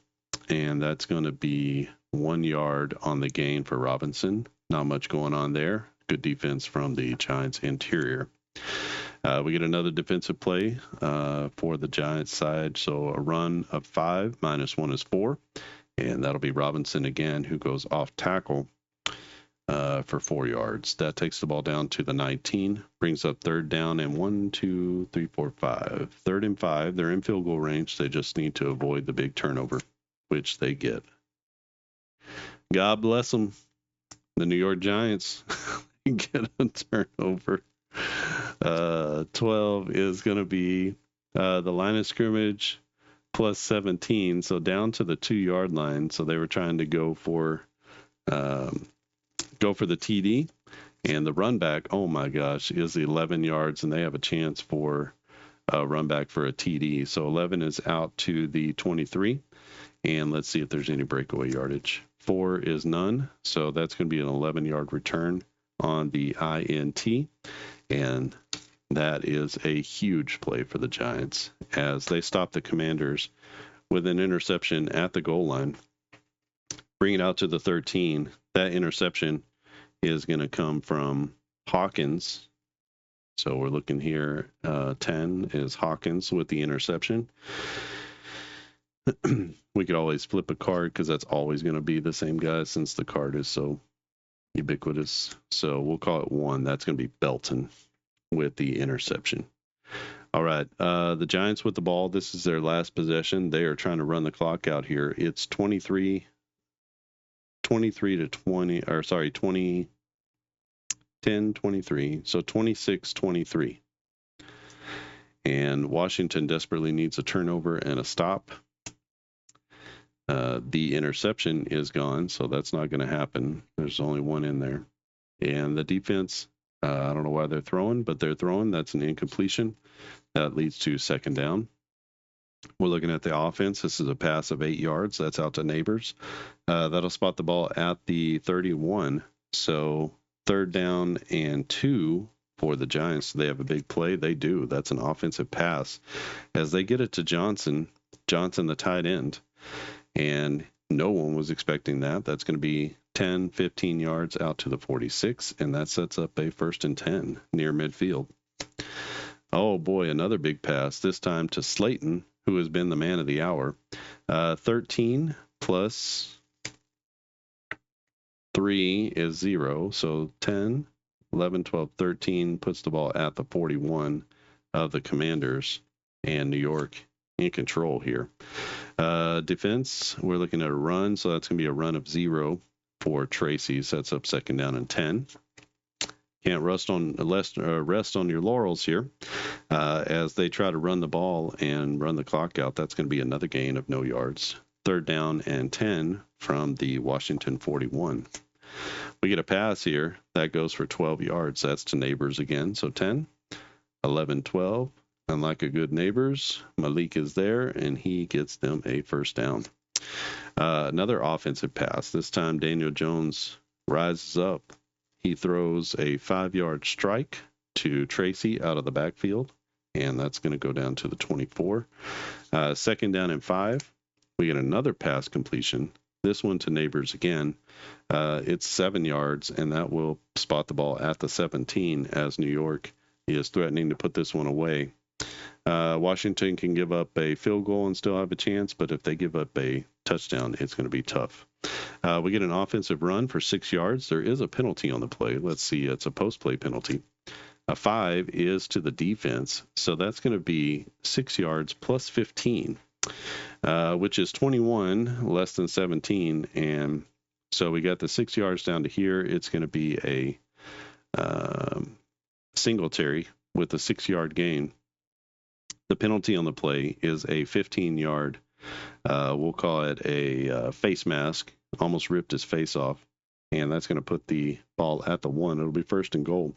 and that's going to be 1 yard on the gain for Robinson. Not much going on there. Good defense from the Giants interior. We get another defensive play for the Giants side. So a run of 5, -1 is 4. And that'll be Robinson again, who goes off tackle for 4 yards. That takes the ball down to the 19, brings up 3rd down and 1, 2, 3, 4, 5. 3rd and 5. They're in field goal range. They just need to avoid the big turnover, which they get. God bless them. The New York Giants get a turnover. 12 is going to be the line of scrimmage plus 17, so down to the 2-yard line. So they were trying to go for the TD, and the run back, oh my gosh, is 11 yards, and they have a chance for a run back for a TD. So 11 is out to the 23, and let's see if there's any breakaway yardage. 4 is none, so that's going to be an 11-yard return on the INT, and that is a huge play for the Giants as they stop the Commanders with an interception at the goal line. Bring it out to the 13. That interception is going to come from Hawkins. So we're looking here. 10 is Hawkins with the interception. We could always flip a card because that's always going to be the same guy since the card is so ubiquitous. So we'll call it 1. That's going to be Belton with the interception. All right. The Giants with the ball. This is their last possession. They are trying to run the clock out here. It's 23 to 20, or sorry, 10, 23. So 26-23. And Washington desperately needs a turnover and a stop. The interception is gone, so that's not going to happen. There's only 1 in there. And the defense, I don't know why they're throwing, but they're throwing. That's an incompletion. That leads to 2nd down. We're looking at the offense. This is a pass of 8 yards. That's out to Neighbors. That'll spot the ball at the 31. So 3rd down and 2 for the Giants. They have a big play. They do. That's an offensive pass. As they get it to Johnson, the tight end. And no one was expecting that. That's going to be 10, 15 yards out to the 46. And that sets up a 1st and 10 near midfield. Oh boy, another big pass, this time to Slayton, who has been the man of the hour. 13 plus 3 is 0. So 10, 11, 12, 13 puts the ball at the 41 of the Commanders, and New York in control here. Defense, we're looking at a run, so that's going to be a run of 0 for Tracy. Sets up 2nd down and 10. Can't rest on your laurels here as they try to run the ball and run the clock out. That's going to be another gain of no yards. 3rd down and 10 from the Washington 41. We get a pass here that goes for 12 yards. That's to Neighbors again. So 10, 11, 12. And like a good Neighbors, Malik is there, and he gets them a 1st down. Another offensive pass. This time Daniel Jones rises up. He throws a 5-yard strike to Tracy out of the backfield, and that's going to go down to the 24. 2nd down and 5. We get another pass completion. This one to Neighbors again. It's 7 yards, and that will spot the ball at the 17 as New York is threatening to put this one away. Washington can give up a field goal and still have a chance, but if they give up a touchdown, it's going to be tough. We get an offensive run for 6 yards. There is a penalty on the play. Let's see. It's a post-play penalty. A 5 is to the defense. So that's going to be 6 yards plus 15, which is 21, less than 17. And so we got the 6 yards down to here. It's going to be a Singletary with a 6-yard gain. The penalty on the play is a 15-yard, we'll call it a face mask. Almost ripped his face off, and that's going to put the ball at the 1. It'll be 1st and goal.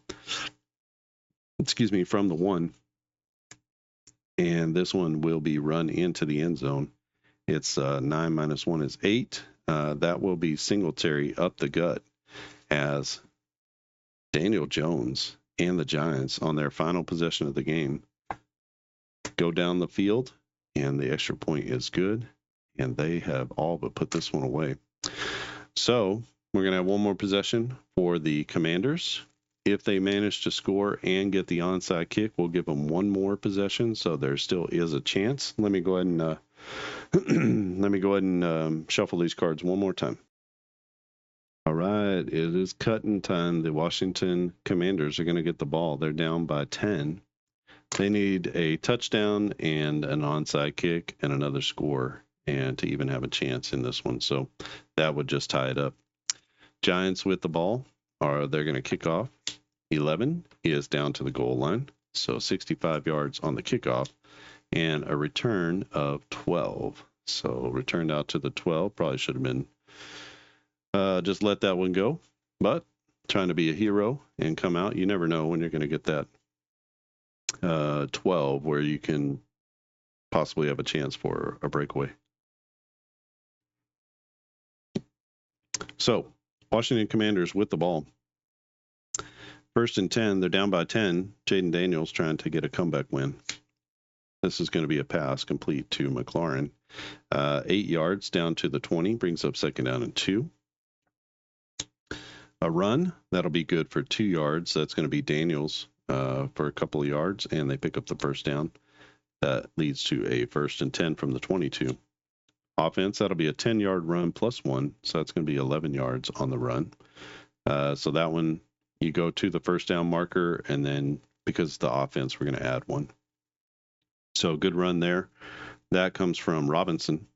From the 1. And this one will be run into the end zone. It's 9 minus 1 is 8. That will be Singletary up the gut as Daniel Jones and the Giants on their final possession of the game go down the field, and the extra point is good, and they have all but put this one away. So we're going to have one more possession for the Commanders. If they manage to score and get the onside kick, we'll give them one more possession, so there still is a chance. Let me go ahead and shuffle these cards one more time. All right, it is cutting time. The Washington Commanders are going to get the ball. They're down by 10. They need a touchdown and an onside kick and another score and to even have a chance in this one. So that would just tie it up. Giants with the ball they're going to kick off. 11 is down to the goal line. So 65 yards on the kickoff and a return of 12. So returned out to the 12. Probably should have been just let that one go. But trying to be a hero and come out. You never know when you're going to get that 12 where you can possibly have a chance for a breakaway. So Washington Commanders with the ball. 1st and 10, they're down by 10. Jaden Daniels trying to get a comeback win. This is going to be a pass complete to McLaurin. 8 yards down to the 20, brings up 2nd down and 2. A run, that'll be good for 2 yards. That's going to be Daniels for a couple of yards, and they pick up the 1st down. That leads to a 1st and 10 from the 22. Offense, that'll be a 10-yard run plus 1, so that's going to be 11 yards on the run. So that one, you go to the 1st down marker, and then because of the offense, we're going to add 1. So good run there. That comes from Robinson.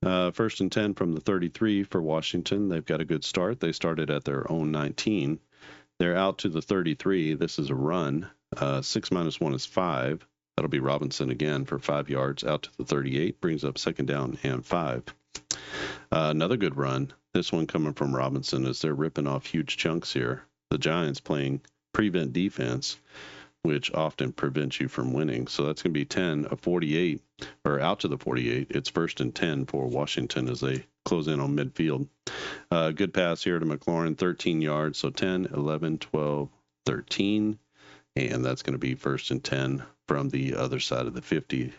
1st and 10 from the 33 for Washington. They've got a good start. They started at their own 19. They're out to the 33. This is a run. 6 minus 1 is 5. That'll be Robinson again for 5 yards out to the 38. Brings up 2nd down and 5. Another good run. This one coming from Robinson as they're ripping off huge chunks here. The Giants playing prevent defense, which often prevents you from winning. So that's going to be 10 of 48, or out to the 48. It's 1st and 10 for Washington as they close in on midfield. Good pass here to McLaurin, 13 yards. So 10, 11, 12, 13. And that's going to be 1st and 10 from the other side of the 50.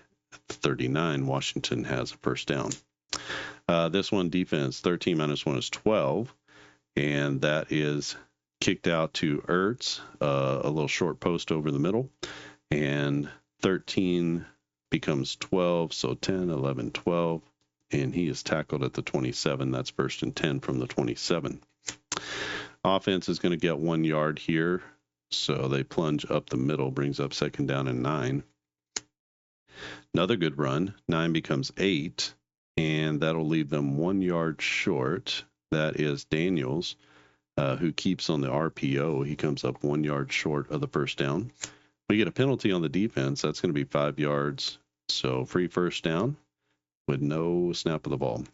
39, Washington has a 1st down. This one, defense, 13 minus 1 is 12. And that is kicked out to Ertz, a little short post over the middle. And 13 becomes 12, so 10, 11, 12. And he is tackled at the 27. That's 1st and 10 from the 27. Offense is going to get 1 yard here. So they plunge up the middle, brings up 2nd down and 9. Another good run. 9 becomes 8. And that'll leave them 1 yard short. That is Daniels, who keeps on the RPO. He comes up 1 yard short of the 1st down. We get a penalty on the defense. That's going to be 5 yards. So free 1st down with no snap of the ball.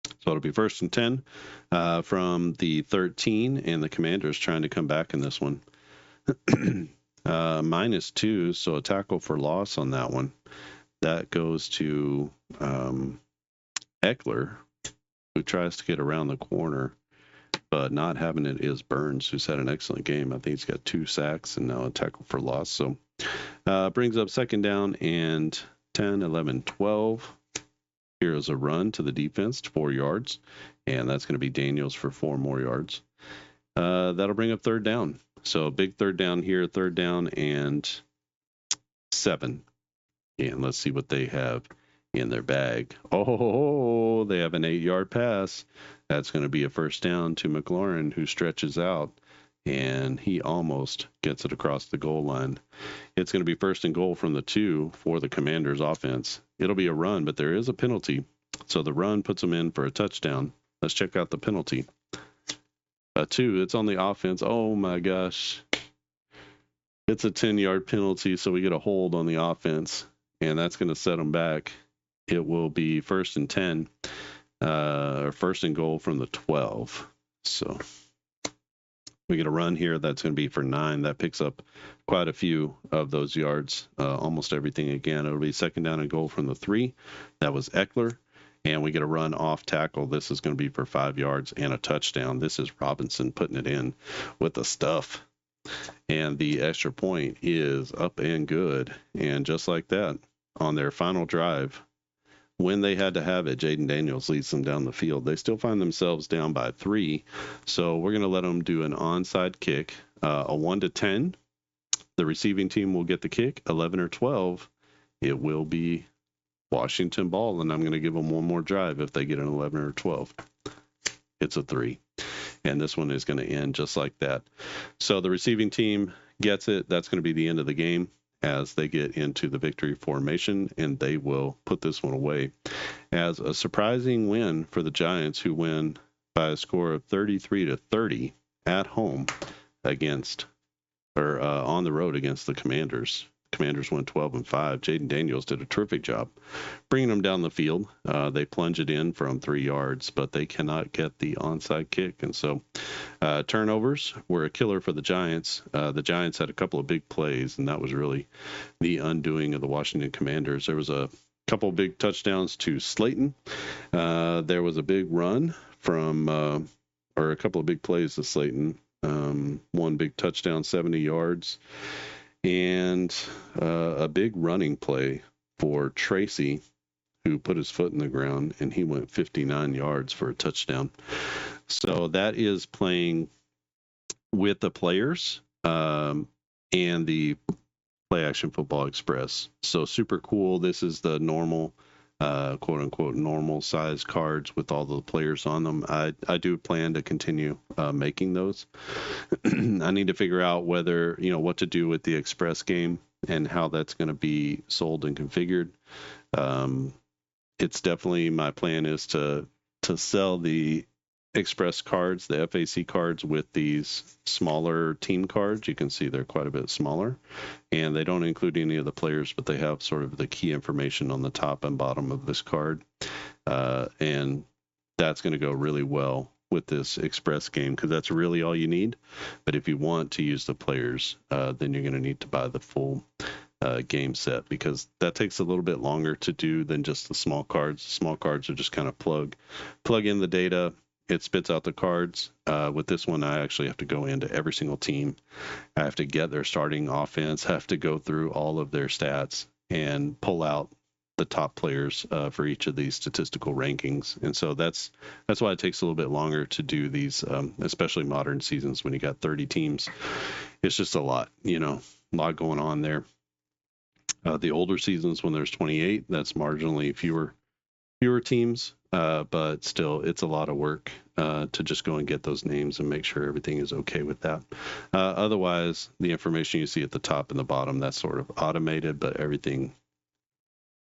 So it'll be 1st and 10 from the 13, and the Commanders trying to come back in this one. -2, so a tackle for loss on that one. That goes to Eckler, who tries to get around the corner, but not having it is Burns, who's had an excellent game. I think he's got 2 sacks and now a tackle for loss. So brings up 2nd down and 10, 11, 12. Here's a run to the defense to 4 yards, and that's going to be Daniels for 4 more yards. That'll bring up 3rd down. So big 3rd down here, 3rd down and 7. And let's see what they have in their bag. Oh, they have an 8-yard pass. That's going to be a 1st down to McLaurin, who stretches out, and he almost gets it across the goal line. It's going to be 1st and goal from the 2 for the Commanders offense. It'll be a run, but there is a penalty. So the run puts them in for a touchdown. Let's check out the penalty. 2, it's on the offense. Oh my gosh. It's a 10-yard penalty, so we get a hold on the offense, and that's going to set them back. It will be 1st and 10, or 1st and goal from the 12. So We get a run here that's going to be for 9. That picks up quite a few of those yards, almost everything again. It'll be second down and goal from the 3. That was Eckler. And we get a run off tackle. This is going to be for 5 yards and a touchdown. This is Robinson putting it in with the stuff. And the extra point is up and good. And just like that, on their final drive, when they had to have it, Jaden Daniels leads them down the field. They still find themselves down by 3. So we're going to let them do an onside kick, a 1-10. The receiving team will get the kick. 11 or 12, it will be Washington ball, and I'm going to give them one more drive if they get an 11 or 12. It's a 3. And this one is going to end just like that. So the receiving team gets it. That's going to be the end of the game as they get into the victory formation, and they will put this one away as a surprising win for the Giants, who win by a score of 33-30 at home on the road against the Commanders. Commanders went 12-5. Jaden Daniels did a terrific job bringing them down the field. They plunge it in from 3 yards, but they cannot get the onside kick. And so turnovers were a killer for the Giants. The Giants had a couple of big plays, and that was really the undoing of the Washington Commanders. There was a couple of big touchdowns to Slayton. There was a big run or a couple of big plays to Slayton. One big touchdown, 70 yards. And a big running play for Tracy, who put his foot in the ground, and he went 59 yards for a touchdown. So that is playing with the players and the Play Action Football Express. So super cool. This is the normal, quote unquote, normal size cards with all the players on them. I do plan to continue making those. I need to figure out whether, what to do with the Express game and how that's going to be sold and configured. It's definitely, my plan is to sell the Express cards, the FAC cards, with these smaller team cards. You can see they're quite a bit smaller, and they don't include any of the players, but they have sort of the key information on the top and bottom of this card. And that's going to go really well with this Express game, because that's really all you need. But if you want to use the players, then you're going to need to buy the full game set, because that takes a little bit longer to do than just the small cards. The small cards are just kind of plug in the data. It spits out the cards. With this one, I actually have to go into every single team. I have to get their starting offense, have to go through all of their stats and pull out the top players for each of these statistical rankings. And so that's why it takes a little bit longer to do these, especially modern seasons when you got 30 teams. It's just a lot going on there. The older seasons, when there's 28, that's marginally fewer teams, but still, it's a lot of work to just go and get those names and make sure everything is okay with that. Otherwise, the information you see at the top and the bottom, that's sort of automated, but everything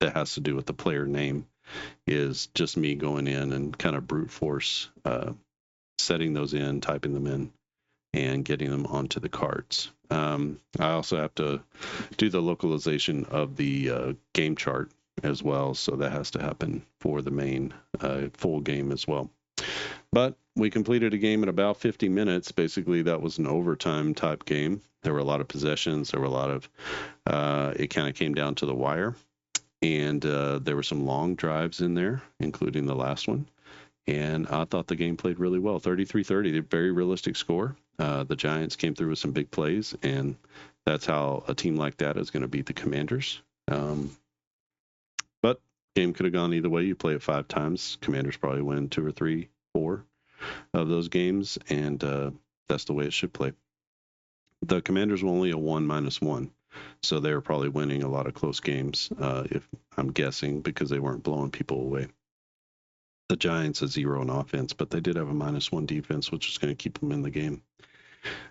that has to do with the player name is just me going in and kind of brute force setting those in, typing them in, and getting them onto the cards. I also have to do the localization of the game chart as well, so that has to happen for the main full game as well. But we completed a game in about 50 minutes. Basically, that was an overtime type game. There were a lot of possessions. There were a lot of it kind of came down to the wire, and there were some long drives in there, including the last one. And I thought the game played really well. 33-30, a very realistic score. The Giants came through with some big plays, and that's how a team like that is going to beat the Commanders. But game could have gone either way. You play it 5 times. Commanders probably win 2 or 3, 4 of those games, and that's the way it should play. The Commanders were only a 1-1, so they were probably winning a lot of close games, if I'm guessing, because they weren't blowing people away. The Giants a 0 in offense, but they did have a -1 defense, which is going to keep them in the game.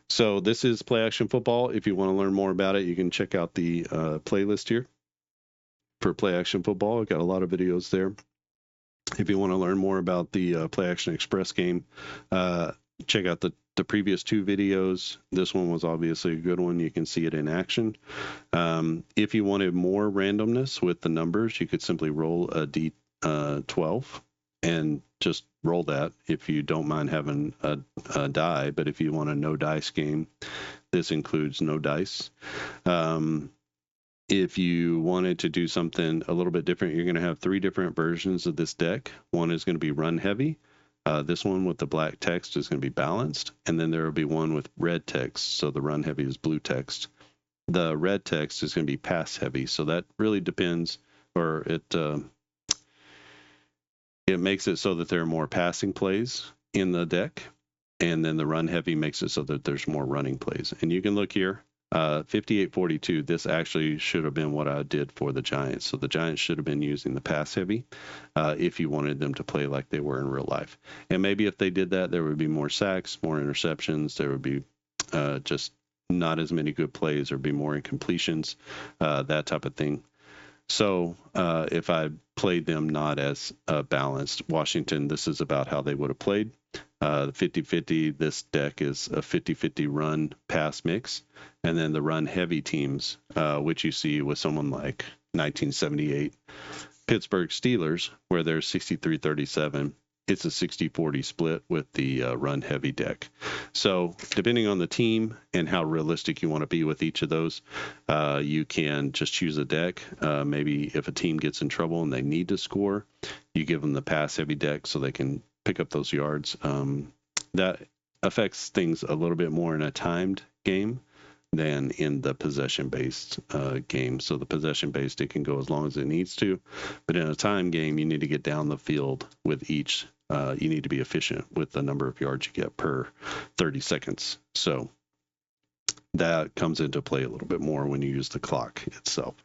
So this is Play Action Football. If you want to learn more about it, you can check out the playlist here for Play Action Football. I've got a lot of videos there. If you want to learn more about the Play Action Express game, check out the previous 2 videos. This one was obviously a good one. You can see it in action. If you wanted more randomness with the numbers, you could simply roll a D12 and just roll that if you don't mind having a die. But if you want a no dice game, this includes no dice. If you wanted to do something a little bit different, you're going to have 3 different versions of this deck. One is going to be run heavy. This one with the black text is going to be balanced. And then there will be one with red text. So the run heavy is blue text. The red text is going to be pass heavy. So that really depends, or it makes it so that there are more passing plays in the deck. And then the run heavy makes it so that there's more running plays. And you can look here. 5842, this actually should have been what I did for the Giants. So the Giants should have been using the pass heavy if you wanted them to play like they were in real life. And maybe if they did that, there would be more sacks, more interceptions. There would be just not as many good plays, or be more incompletions, that type of thing. So if I played them not as balanced, Washington, this is about how they would have played. The 50-50, this deck is a 50-50 run pass mix. And then the run heavy teams, which you see with someone like 1978 Pittsburgh Steelers, where they're 63-37. It's a 60-40 split with the run heavy deck. So depending on the team and how realistic you want to be with each of those, you can just choose a deck. Maybe if a team gets in trouble and they need to score, you give them the pass heavy deck so they can pick up those yards. That affects things a little bit more in a timed game than in the possession-based game. So the possession-based, it can go as long as it needs to. But in a time game, you need to get down the field with each. You need to be efficient with the number of yards you get per 30 seconds. So that comes into play a little bit more when you use the clock itself,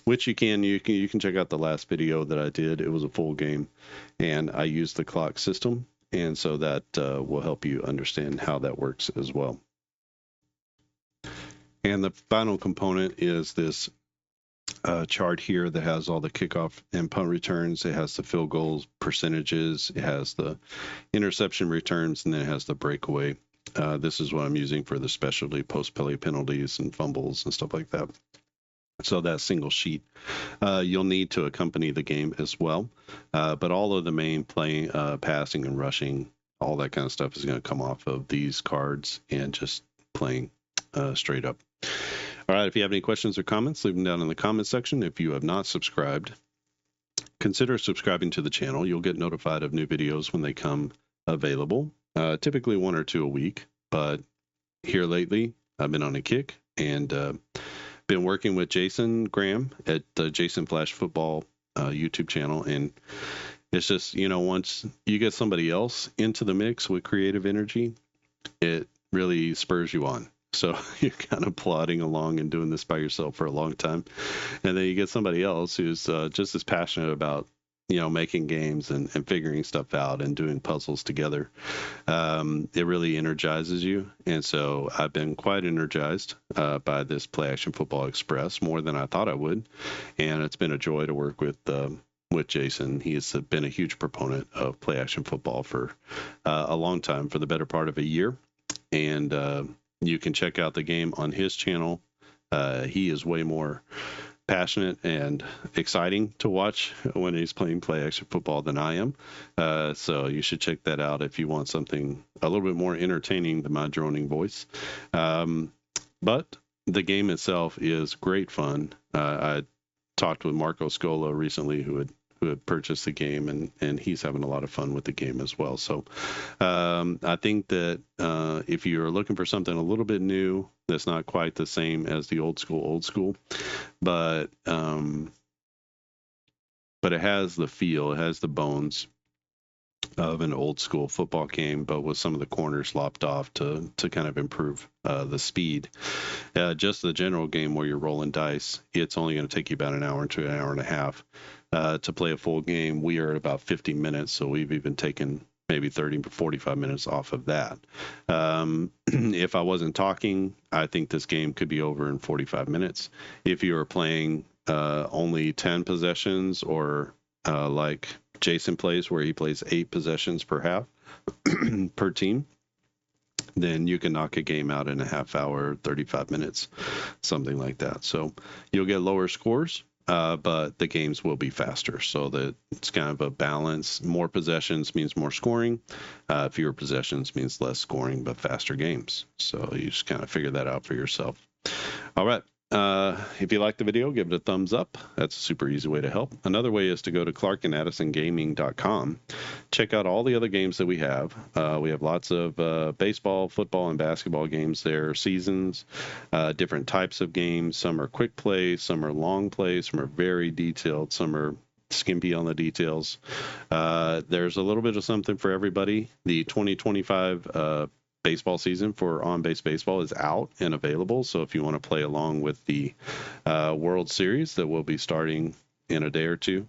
which you can check out the last video that I did. It was a full game, and I used the clock system, and so that will help you understand how that works as well. And the final component is this chart here that has all the kickoff and punt returns. It has the field goals percentages. It has the interception returns, and then it has the breakaway. This is what I'm using for the specialty post-play penalties and fumbles and stuff like that. So that single sheet you'll need to accompany the game as well. But all of the main playing, passing and rushing, all that kind of stuff is going to come off of these cards and just playing straight up. All right, if you have any questions or comments, leave them down in the comment section. If you have not subscribed, consider subscribing to the channel. You'll get notified of new videos when they come available, typically 1 or 2 a week. But here lately, I've been on a kick and been working with Jason Graham at the Jason Flash Football YouTube channel. And it's just, once you get somebody else into the mix with creative energy, it really spurs you on. So you're kind of plodding along and doing this by yourself for a long time. And then you get somebody else who's just as passionate about, making games and figuring stuff out and doing puzzles together. It really energizes you. And so I've been quite energized by this Play Action Football Express, more than I thought I would. And it's been a joy to work with Jason. He has been a huge proponent of Play Action Football for a long time, for the better part of a year. And you can check out the game on his channel. He is way more passionate and exciting to watch when he's playing Play Action Football than I am. So you should check that out if you want something a little bit more entertaining than my droning voice. But the game itself is great fun. I talked with Marco Scola recently, who had purchased the game, and he's having a lot of fun with the game as well. So I think that if you're looking for something a little bit new, that's not quite the same as the old school, but it has the feel, it has the bones of an old school football game, but with some of the corners lopped off to kind of improve the speed. Just the general game where you're rolling dice, it's only going to take you about an hour to an hour and a half to play a full game. We are at about 50 minutes, so we've even taken maybe 30 to 45 minutes off of that. If I wasn't talking, I think this game could be over in 45 minutes. If you were playing only 10 possessions, or like Jason plays, where he plays 8 possessions per half per team, then you can knock a game out in a half hour, 35 minutes, something like that. So you'll get lower scores, but the games will be faster. So that it's kind of a balance. More possessions means more scoring. Fewer possessions means less scoring, but faster games. So you just kind of figure that out for yourself. All right. If you like the video, give it a thumbs up. That's a super easy way to help. Another way is to go to clarkandaddisongaming.com. Check out all the other games that we have. We have lots of baseball, football, and basketball games there, seasons, different types of games. Some are quick play, some are long play, some are very detailed, some are skimpy on the details. There's a little bit of something for everybody. The 2025 baseball season for on-base baseball is out and available. So if you want to play along with the World Series that will be starting in a day or two,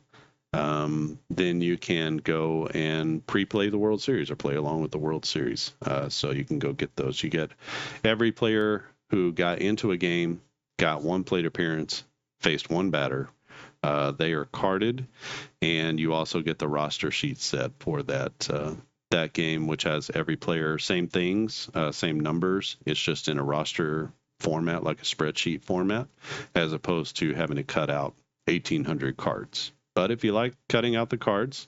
then you can go and pre-play the World Series or play along with the World Series. So you can go get those. You get every player who got into a game, got one plate appearance, faced one batter. They are carded, and you also get the roster sheet set for that game, which has every player, same things, same numbers. It's just in a roster format, like a spreadsheet format, as opposed to having to cut out 1,800 cards. But if you like cutting out the cards,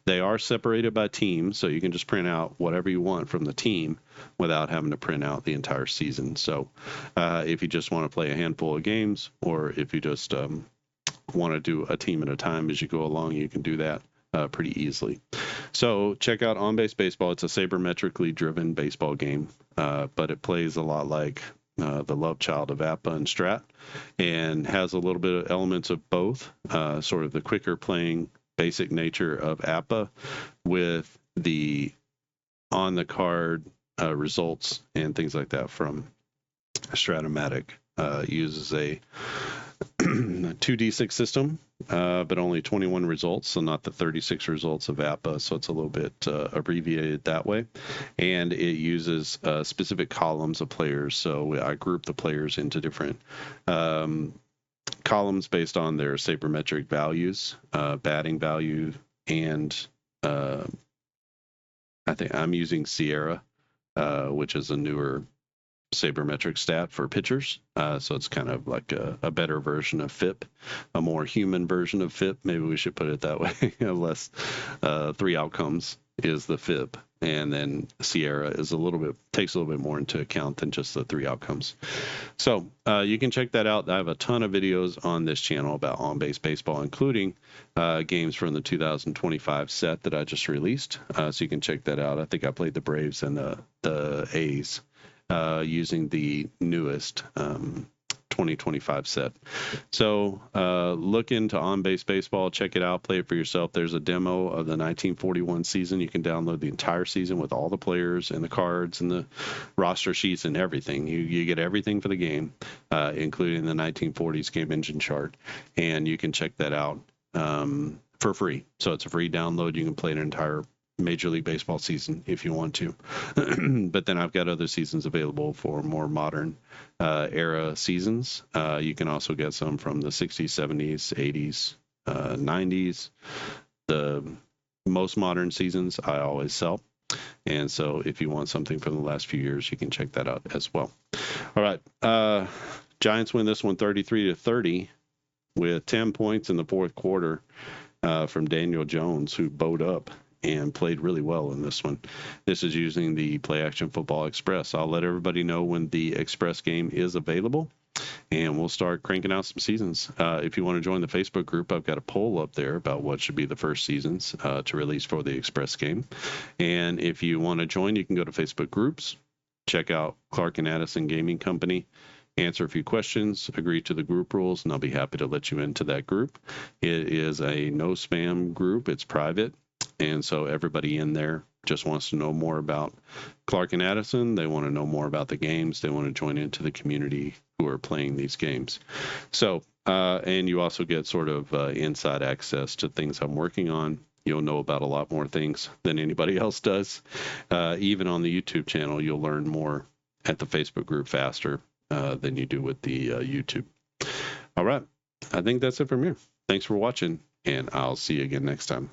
they are separated by team, so you can just print out whatever you want from the team without having to print out the entire season. So if you just want to play a handful of games, or if you just want to do a team at a time as you go along, you can do that pretty easily. So check out On Base Baseball. It's a sabermetrically driven baseball game, but it plays a lot like the love child of APA and Strat, and has a little bit of elements of both, sort of the quicker playing basic nature of APA with the on-the-card results and things like that from Stratomatic. Uses a 2D6 system, but only 21 results, so not the 36 results of APA, so it's a little bit abbreviated that way. And it uses specific columns of players, so I group the players into different columns based on their sabermetric values, batting value, and I think I'm using Sierra, which is a newer sabermetric stat for pitchers. So it's kind of like a better version of FIP, a more human version of FIP. Maybe we should put it that way. Less 3 outcomes is the FIP. And then Sierra is takes a little bit more into account than just the 3 outcomes. So you can check that out. I have a ton of videos on this channel about on-base baseball, including games from the 2025 set that I just released. So you can check that out. I think I played the Braves and the A's using the newest 2025 set. So look into On Base Baseball, check it out, play it for yourself. There's a demo of the 1941 season. You can download the entire season with all the players and the cards and the roster sheets and everything. You get everything for the game, including the 1940s game engine chart, and you can check that out for free. So it's a free download. You can play an entire Major League Baseball season if you want to. But then I've got other seasons available for more modern era seasons. You can also get some from the 60s, 70s, 80s, 90s. The most modern seasons I always sell. And so if you want something from the last few years, you can check that out as well. All right. Giants win this one 33-30 with 10 points in the fourth quarter from Daniel Jones, who bowed up and played really well in this one. This is using the Play Action Football Express. I'll let everybody know when the Express game is available, and we'll start cranking out some seasons. If you want to join the Facebook group, I've got a poll up there about what should be the first seasons to release for the Express game. And if you want to join, you can go to Facebook groups, check out Clark and Addison Gaming Company, answer a few questions, agree to the group rules, and I'll be happy to let you into that group. It is a no spam group. It's private. And so everybody in there just wants to know more about Clark and Addison. They want to know more about the games. They want to join into the community who are playing these games. So, and you also get sort of inside access to things I'm working on. You'll know about a lot more things than anybody else does. Even on the YouTube channel, you'll learn more at the Facebook group faster than you do with the YouTube. All right. I think that's it from here. Thanks for watching, and I'll see you again next time.